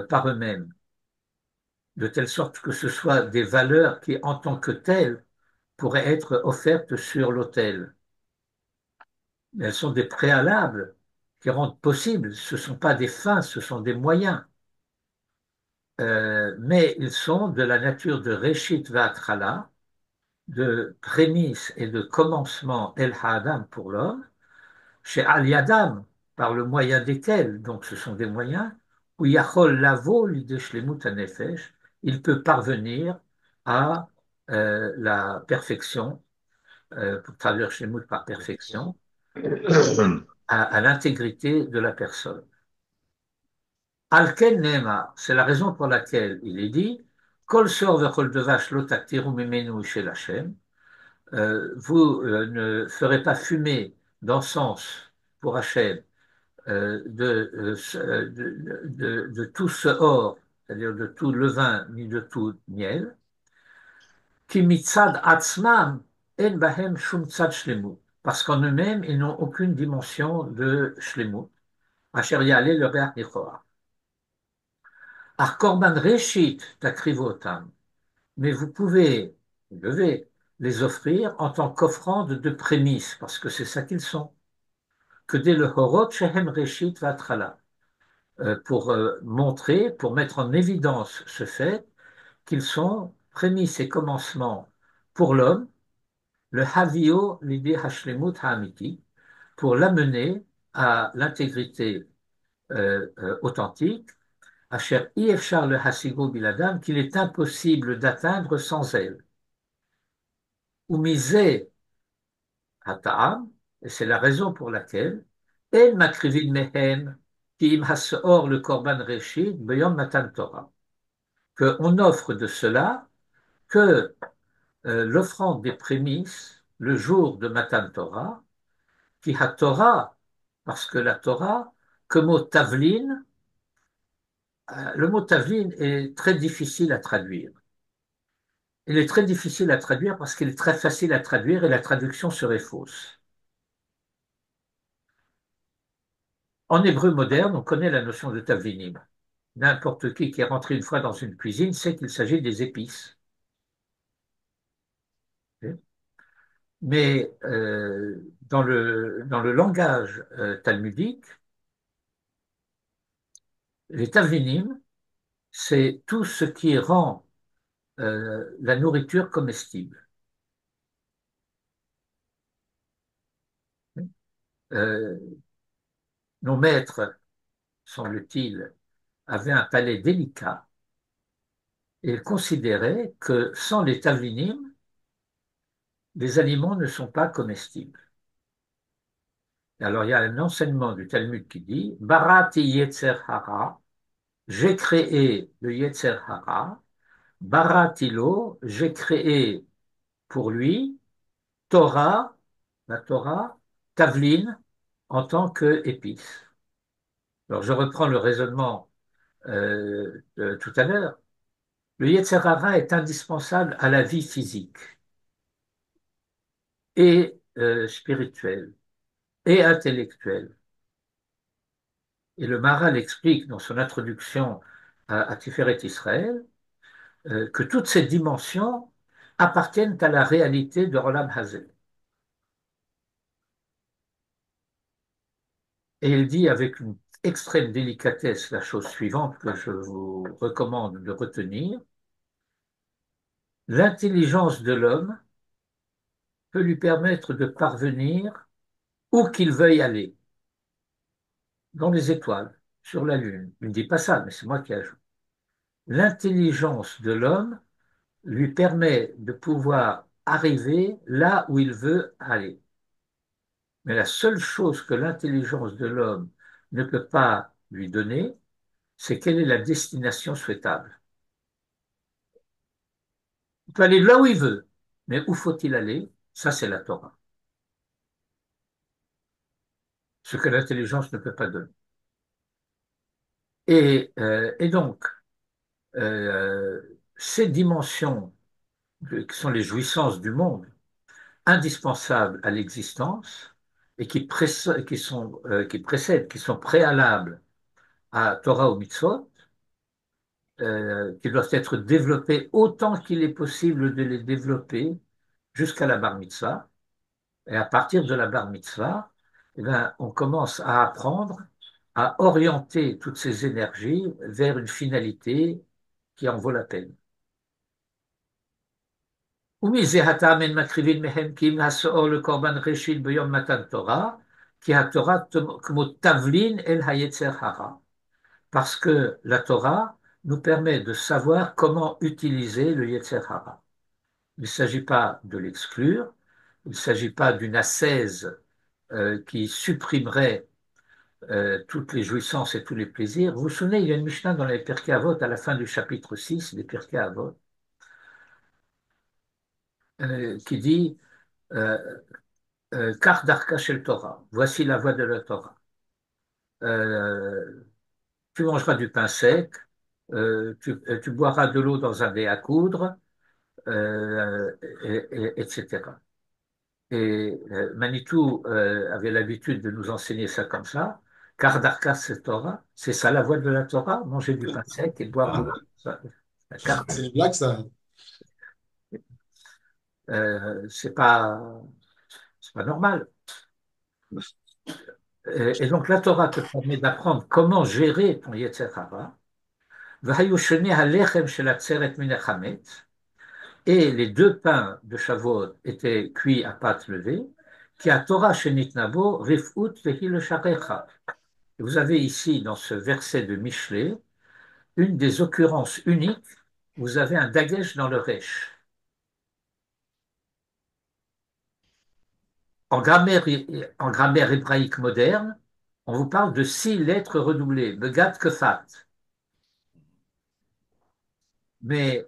par eux-mêmes, de telle sorte que ce soit des valeurs qui, en tant que telles, pourraient être offertes sur l'autel. Elles sont des préalables qui rendent possible. Ce ne sont pas des fins, ce sont des moyens. Mais ils sont de la nature de Reshit Va'atchala, de prémisse et de commencement El Ha'adam pour l'homme, chez Al Yadam, par le moyen desquels, donc ce sont des moyens, où Yachol Lavo l'idée Shlemut HaNefesh, il peut parvenir à la perfection, pour traduire Shlemut par perfection, à l'intégrité de la personne. Alken Nema, c'est la raison pour laquelle il est dit Kol sor vechol devash lo taktiru mimenu shel Hashem. Vous ne ferez pas fumer d'encens pour Hachem de tout ce or, c'est-à-dire de tout levain ni de tout miel, qui mitzad atzmam en bahem shum tzad shlemut, parce qu'en eux-mêmes, ils n'ont aucune dimension de shlemut, asher yale le reach nichoach. Ar korban reshit takrivotam, mais vous devez les offrir en tant qu'offrande de prémisse, parce que c'est ça qu'ils sont, que dès le horot shehem reshit vatrala, pour montrer, pour mettre en évidence ce fait qu'ils sont prémices et commencements pour l'homme, le havio l'idée hashlemut ha'amiti, pour l'amener à l'intégrité authentique, asher ifshar le hasigo biladam, qu'il est impossible d'atteindre sans elle. Ou misé hata'am, et c'est la raison pour laquelle, en makrivin mehem, ki im hasor le korban reshit, beyom matan Torah, qu'on offre de cela que l'offrande des prémices le jour de Matan Torah, qui a Torah, parce que la Torah, que mot tavlin, le mot tavlin est très difficile à traduire. Il est très difficile à traduire parce qu'il est très facile à traduire et la traduction serait fausse. En hébreu moderne, on connaît la notion de tavlinim. N'importe qui est rentré une fois dans une cuisine sait qu'il s'agit des épices. Mais dans le langage talmudique, les tavlinim, c'est tout ce qui rend la nourriture comestible. Euh, nos maîtres, semble-t-il, avaient un palais délicat et ils considéraient que sans les tavlinim, les aliments ne sont pas comestibles. Et alors il y a un enseignement du Talmud qui dit Barati Yetzer Hara, j'ai créé le Yetzer Hara, Baratilo, j'ai créé pour lui Torah la Torah, Tavlin, en tant qu'épice. Alors je reprends le raisonnement de tout à l'heure. Le Yetzer Hara est indispensable à la vie physique et spirituelle et intellectuelle. Et le Maharal explique dans son introduction à Tiferet Israël que toutes ces dimensions appartiennent à la réalité de Olam Hazé. Et il dit avec une extrême délicatesse la chose suivante que je vous recommande de retenir. L'intelligence de l'homme peut lui permettre de parvenir où qu'il veuille aller, dans les étoiles, sur la Lune. Il ne dit pas ça, mais c'est moi qui ajoute. L'intelligence de l'homme lui permet de pouvoir arriver là où il veut aller. Mais la seule chose que l'intelligence de l'homme ne peut pas lui donner, c'est quelle est la destination souhaitable. Il peut aller là où il veut, mais où faut-il aller? Ça, c'est la Torah. Ce que l'intelligence ne peut pas donner. Et donc, ces dimensions qui sont les jouissances du monde, indispensables à l'existence et qui précèdent, qui sont préalables à Torah ou Mitzvot, qui doivent être développées autant qu'il est possible de les développer jusqu'à la bar mitzvah. Et à partir de la bar mitzvah, eh bien, on commence à apprendre à orienter toutes ces énergies vers une finalité qui en vaut la peine. ומזה הטעם מקריבים מהם כי אם הסאור לקורבן ראשית ביום מתן תורה, כי התורה כמו תבלין אל היצר הרע. Parce que la Torah nous permet de savoir comment utiliser le Yetzer Hara. Il ne s'agit pas de l'exclure, il ne s'agit pas d'une ascèse qui supprimerait toutes les jouissances et tous les plaisirs. Vous vous souvenez, il y a une Mishnah dans les Pirkei Avot, à la fin du chapitre 6 des Pirkei Avot, qui dit Kar darka shel Torah, voici la voie de la Torah. Euh, tu mangeras du pain sec, tu boiras de l'eau dans un dé à coudre, etc. Et Manitou avait l'habitude de nous enseigner ça comme ça. Car Darkas c'est Torah, c'est ça la voie de la Torah, manger du pain sec et boire de l'eau. C'est une blague, ça. C'est pas normal. Et donc la Torah te permet d'apprendre comment gérer ton Yetzer Hara. Et les deux pains de Shavuot étaient cuits à pâte levée, qui a Torah shenit nabo rifut vehi le sharecha. Vous avez ici, dans ce verset de Michelet, une des occurrences uniques. Vous avez un dagesh dans le resh. En grammaire hébraïque moderne, on vous parle de 6 lettres redoublées, begat kefat. Mais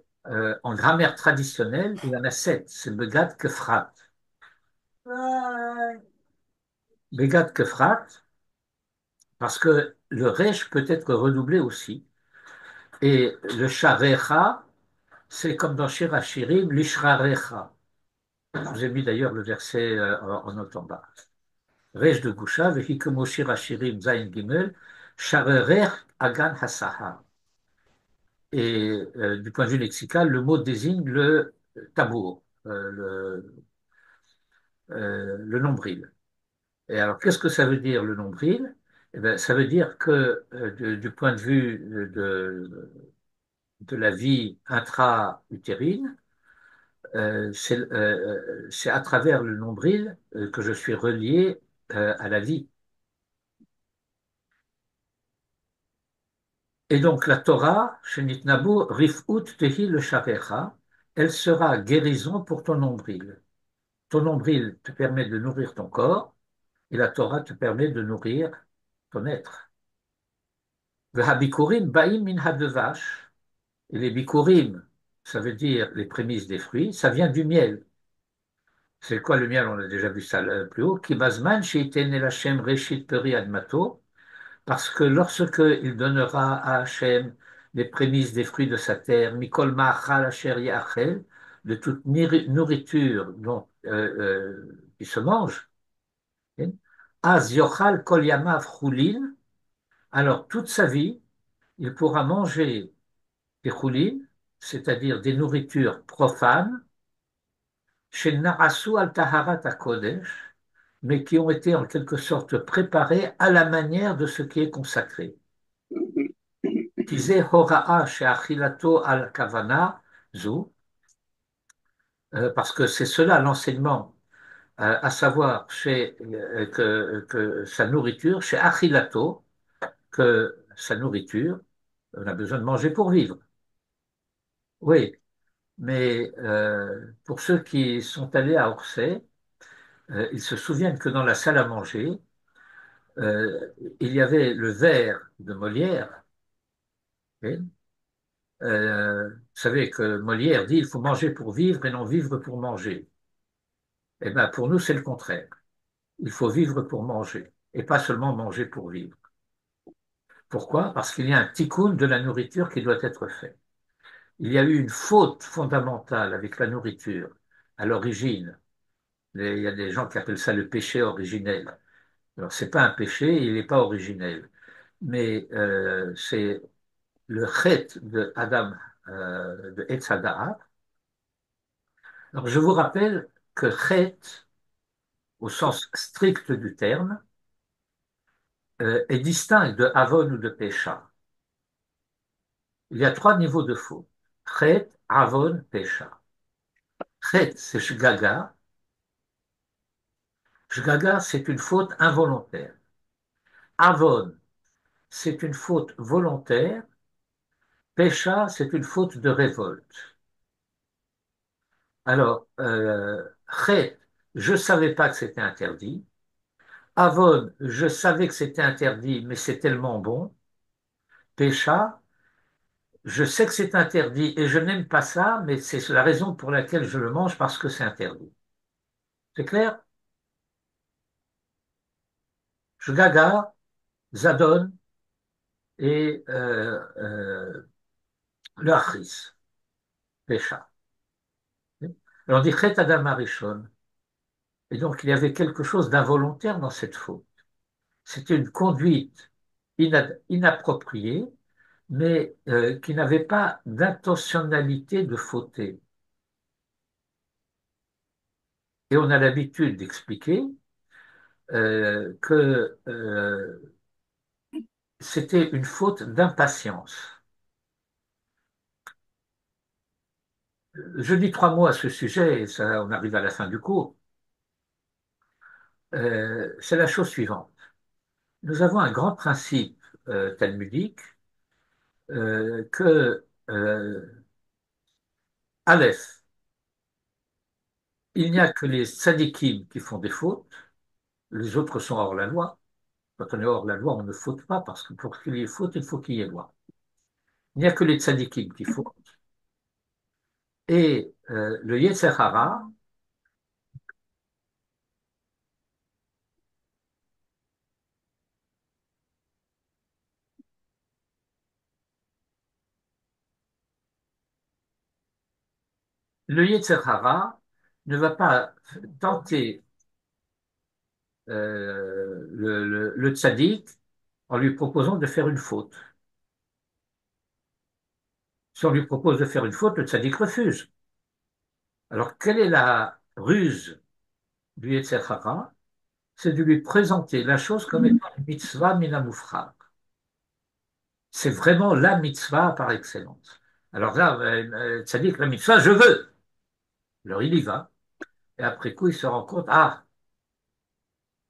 en grammaire traditionnelle, il y en a 7, c'est begat kefrat. Begat kefrat, parce que le resh peut être redoublé aussi. Et le sharecha, c'est comme dans Shir Hashirim, l'ishrarecha. Je vous ai mis d'ailleurs le verset en note en bas. Resh de Gusha, vehikomo Shir Hashirim zayin gimel, sharerech agan hasahar. Et du point de vue lexical, le mot désigne le tabour, le nombril. Et alors, qu'est-ce que ça veut dire le nombril? Eh bien, ça veut dire que du point de vue de la vie intra-utérine, c'est à travers le nombril que je suis relié à la vie. Et donc la Torah, Shenit Nabu, Rifut Tehi le Sharecha, elle sera guérison pour ton nombril. Ton nombril te permet de nourrir ton corps et la Torah te permet de nourrir ton être. V'habikurim ba'im min hadevash. Et les bikurim, ça veut dire les prémices des fruits, ça vient du miel. C'est quoi le miel? On a déjà vu ça plus haut. Ki bazman sheiten el Hashem reshit peri admato, parce que lorsque il donnera à Hachem les prémices des fruits de sa terre, Mikol Ma'achal Asher Ya'achel, de toute nourriture dont, qui se mange, hein, Az Yochal Kol Yamav Chulin, alors toute sa vie, il pourra manger des chulin, c'est-à-dire des nourritures profanes, chez Narasu al Taharat HaKodesh, mais qui ont été en quelque sorte préparées à la manière de ce qui est consacré. Disait Hora'a she'achilato al kavana zu, parce que c'est cela l'enseignement, à savoir que sa nourriture, chez achilato, que sa nourriture, on a besoin de manger pour vivre. Oui, mais pour ceux qui sont allés à Orsay, ils se souviennent que dans la salle à manger, il y avait le vers de Molière. Oui. Vous savez que Molière dit il faut manger pour vivre et non vivre pour manger. Eh bien, pour nous, c'est le contraire. Il faut vivre pour manger et pas seulement manger pour vivre. Pourquoi? Parce qu'il y a un tikkun de la nourriture qui doit être fait. Il y a eu une faute fondamentale avec la nourriture à l'origine. Il y a des gens qui appellent ça le péché originel. Alors, c'est pas un péché, il n'est pas originel. Mais c'est le chet de Adam, de Etz Hadar. Alors, je vous rappelle que chet, au sens strict du terme, est distinct de avon ou de pécha. Il y a trois niveaux de faute. Chet, avon, pécha. Chet, c'est shgaga. Shgaga, c'est une faute involontaire. Avon, c'est une faute volontaire. Pécha, c'est une faute de révolte. Alors, chet, je ne savais pas que c'était interdit. Avon, je savais que c'était interdit, mais c'est tellement bon. Pécha, je sais que c'est interdit et je n'aime pas ça, mais c'est la raison pour laquelle je le mange parce que c'est interdit. C'est clair? Shgaga, Zadon et le Achris, Pécha. Alors on dit Chet Adam Arishon. Et donc il y avait quelque chose d'involontaire dans cette faute. C'était une conduite inappropriée, mais qui n'avait pas d'intentionnalité de fauter. Et on a l'habitude d'expliquer que c'était une faute d'impatience. Je dis trois mots à ce sujet, et ça, on arrive à la fin du cours. C'est la chose suivante. Nous avons un grand principe talmudique que Aleph, il n'y a que les tzadikim qui font des fautes, les autres sont hors la loi. Quand on est hors la loi, on ne faute pas, parce que pour qu'il y ait faute, il faut qu'il y ait loi. Il n'y a que les tzadikim qui fautent. Et le Yetzer Hara, le Yetzer Hara ne va pas tenter le tzaddik en lui proposant de faire une faute. Si on lui propose de faire une faute, le tzaddik refuse. Alors, quelle est la ruse du Yetzer Hara? C'est de lui présenter la chose comme étant une mitzvah minamoufra. C'est vraiment la mitzvah par excellence. Alors là, tzaddik, la mitzvah, je veux. Alors il y va. Et après coup, il se rend compte, ah,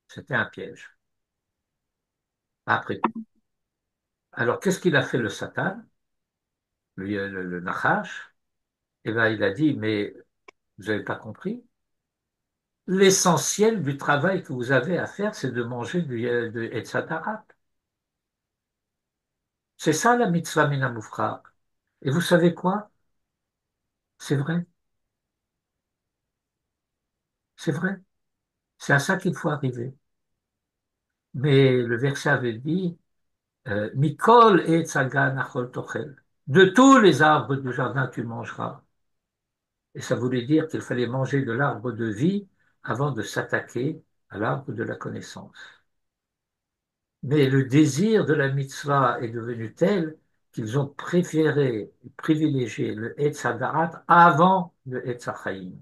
c'était un piège. Après coup. Alors, qu'est-ce qu'il a fait le Satan, le Nachash? Eh bien, il a dit, mais vous n'avez pas compris. L'essentiel du travail que vous avez à faire, c'est de manger de Etzatarat. C'est ça la mitzvah minamoufra. Et vous savez quoi? C'est vrai. C'est vrai, c'est à ça qu'il faut arriver. Mais le verset avait dit, Mikol et Tzagan achol tochel. De tous les arbres du jardin, tu mangeras. Et ça voulait dire qu'il fallait manger de l'arbre de vie avant de s'attaquer à l'arbre de la connaissance. Mais le désir de la mitzvah est devenu tel qu'ils ont préféré privilégier le Etz Hadarat avant le Etz Hachaim.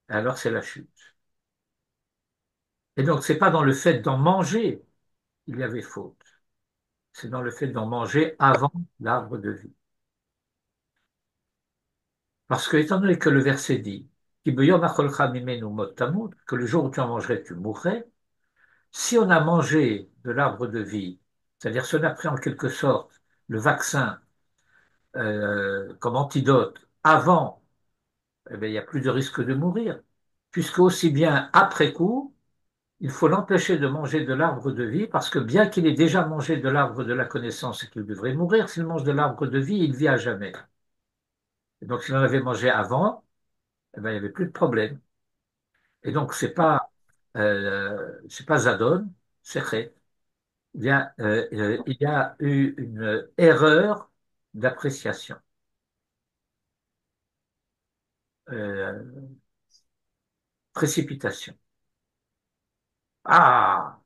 Alors c'est la chute. Et donc c'est pas dans le fait d'en manger qu'il y avait faute, c'est dans le fait d'en manger avant l'arbre de vie. Parce que étant donné que le verset dit que le jour où tu en mangerais, tu mourrais, si on a mangé de l'arbre de vie, c'est-à-dire si on a pris en quelque sorte le vaccin comme antidote avant, eh bien, il n'y a plus de risque de mourir, puisque aussi bien après coup, il faut l'empêcher de manger de l'arbre de vie, parce que bien qu'il ait déjà mangé de l'arbre de la connaissance et qu'il devrait mourir, s'il mange de l'arbre de vie, il vit à jamais. Et donc s'il en avait mangé avant, eh bien, il n'y avait plus de problème. Et donc c'est pas Zadon, c'est Chet. Il y a eu une erreur d'appréciation. Euh, Précipitation. Ah,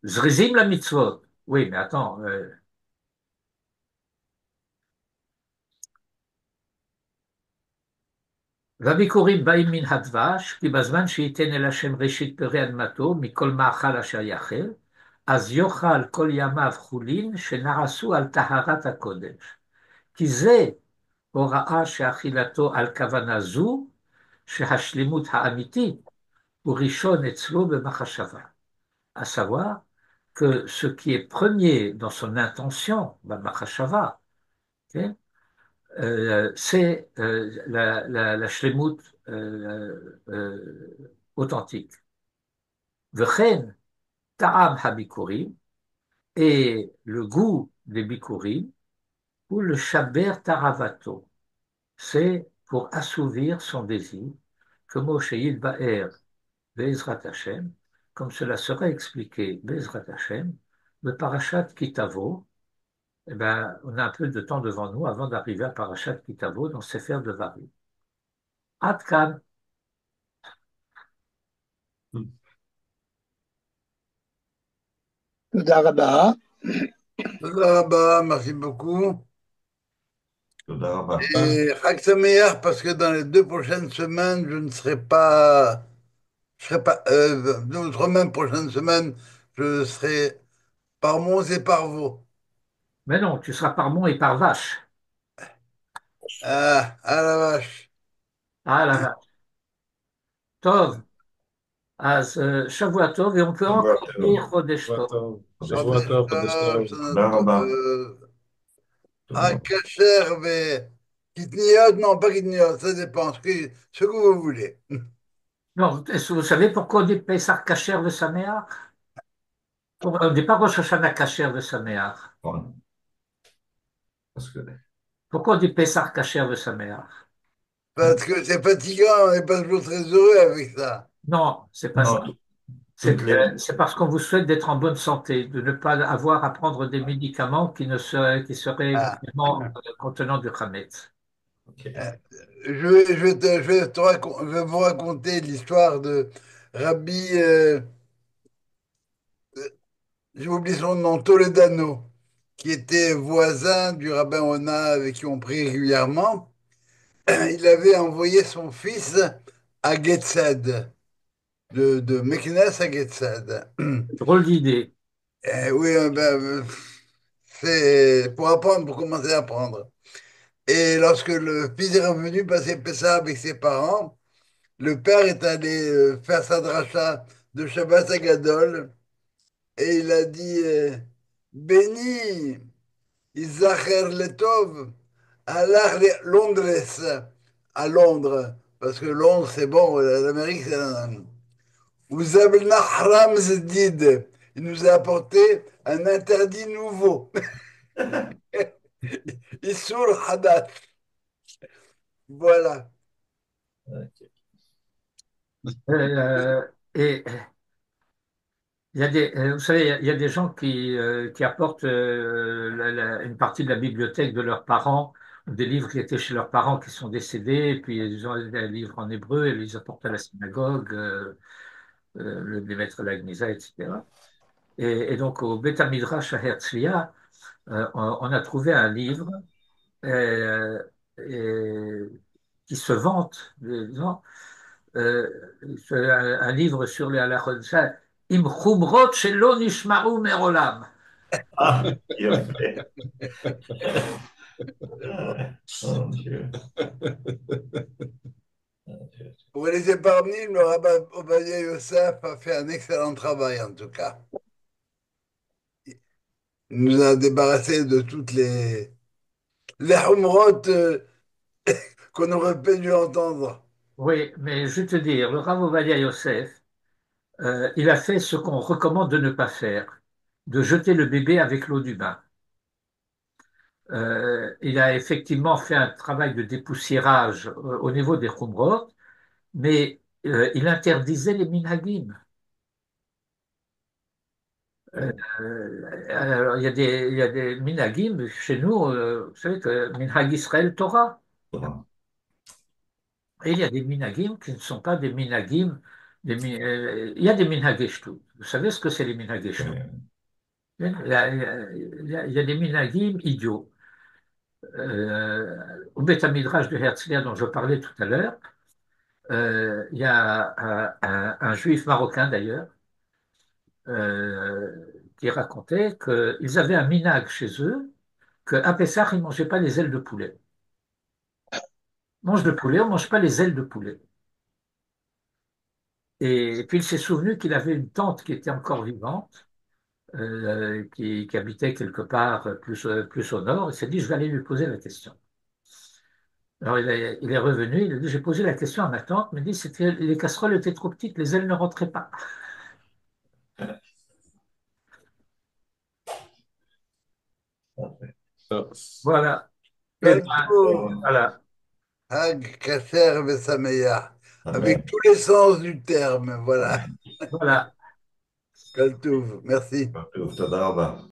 Zrizim la mitzvot. Oui, mais attends. והביקורים באים מן הדבש, כי בזמן שייתן אל השם ראשית פרי אדמתו מכל מאכל אשר יאכל, אז יאכל כל ימיו חולין שנעשו על טהרת הקודש. כי זה הוראה שאכילתו על כוונה זו, שהשלמות האמיתית הוא ראשון אצלו במחשבה. À savoir que ce qui est premier dans son intention, במחשבה, כן? C'est la shlemut authentique. V'chen ta'am habikurim, et le goût des bikurim, ou le shaber taravato, c'est pour assouvir son désir, comme au Sheil Ba'er Be'ezrat Hashem, comme cela sera expliqué Be'ezrat Hashem, le parashat Kitavo. Eh ben, on a un peu de temps devant nous avant d'arriver à Parashat Kitavo dans Sefer Devarim. Ad kan. תודה רבה. תודה רבה, merci beaucoup. תודה רבה. Et Chag Sameach, parce que dans les 2 prochaines semaines, je ne serai pas, deux ou même prochaines semaines, je serai par Mons et par Vaux. Mais non, tu seras par mont et par vache. Ah, à la vache. Ah la vache. Tov, az Shavua Tov, et on peut שבוע encore dire טוב. Chodesh Tov. חודש שבוע טוב. טוב, חודש טוב. תודה רבה. תודה רבה. Akacher, mais Kitniot, non, pas Kitniot, ça dépend, ce que vous voulez. Non, est-ce que vous savez pourquoi on dit Pesach Kacher de Sameach? On ne dit pas Rosh Hashanah Kacher de Sameach. נכון. parce que Pourquoi on dit Pesach Kacher de Sameach? Parce que c'est fatigant, on n'est pas toujours très heureux avec ça. Non, c'est pas ça. non, toutes les... C'est parce qu'on vous souhaite d'être en bonne santé, de ne pas avoir à prendre des médicaments qui seraient Ah. éventuellement contenant du Hametz. Ok. Je vais vous raconter l'histoire de Rabbi, j'ai oublié son nom, Toledano, qui était voisin du rabbin Ona avec qui on prie régulièrement. Il avait envoyé son fils à Getsed, de Meknes à Getsed. Drôle d'idée. Oui, c'est pour apprendre, pour commencer à apprendre. Et lorsque le fils est revenu passer Pessah avec ses parents, le père est allé faire sa dracha de Shabbat Agadol et il a dit Béni, Isacher Letov, Allah Londres, à Londres, parce que Londres c'est bon, l'Amérique c'est vous avez Haram Zedid. Il nous a apporté un interdit nouveau. Isur Hadat. Voilà. Ok. Et il y a vous savez, il y a des gens qui apportent une partie de la bibliothèque de leurs parents, des livres qui étaient chez leurs parents qui sont décédés, et puis ils ont des livres en hébreu et ils les apportent à la synagogue, les maîtres de la Gnisa, etc. Et donc au Beth Midrash à Herzliya, on a trouvé un livre euh, et- qui se vante, disons, euh, c'est un livre sur les halachot, Im chumrot shelo nishma'u merolam. Ah, יפה. Oh, Dieu. Pour les épargner, le rabbin Obadiah Yosef a fait un excellent travail en tout cas. Il nous a débarrassé de toutes les humrotes qu'on aurait pu dû entendre. Oui, mais je vais te dire, le Rav Ovadia Yosef, il a fait ce qu'on recommande de ne pas faire, de jeter le bébé avec l'eau du bain. Il a effectivement fait un travail de dépoussiérage au niveau des Khumrot, mais il interdisait les minhagim. Alors, il y a des minhagim chez nous, vous savez que minhag Israël Torah. Et il y a des minhagim qui ne sont pas des minhagim. Il y a des minhagé shtout. Vous savez ce que c'est les minhagé shtout? Il y a des minhagim idiots. Au Beth Midrash de Herzliya dont je parlais tout à l'heure, il y a un juif marocain d'ailleurs euh, qui racontait qu'ils avaient un minhag chez eux qu'à Pessah, ils ne mangeaient pas les ailes de poulet. On mange le poulet, on ne mange pas les ailes de poulet. Et puis il s'est souvenu qu'il avait une tante qui était encore vivante, qui habitait quelque part plus au nord. Il s'est dit, je vais aller lui poser la question. Alors il est revenu, il a dit, j'ai posé la question à ma tante, il m'a dit, les casseroles étaient trop petites, les ailes ne rentraient pas. Voilà. Et ben, Calcul, voilà, Hag, Kacher, Vesameya, avec Amen. tous les sens du terme, voilà. Amen. voilà. Kaltouv, merci. תודה רבה.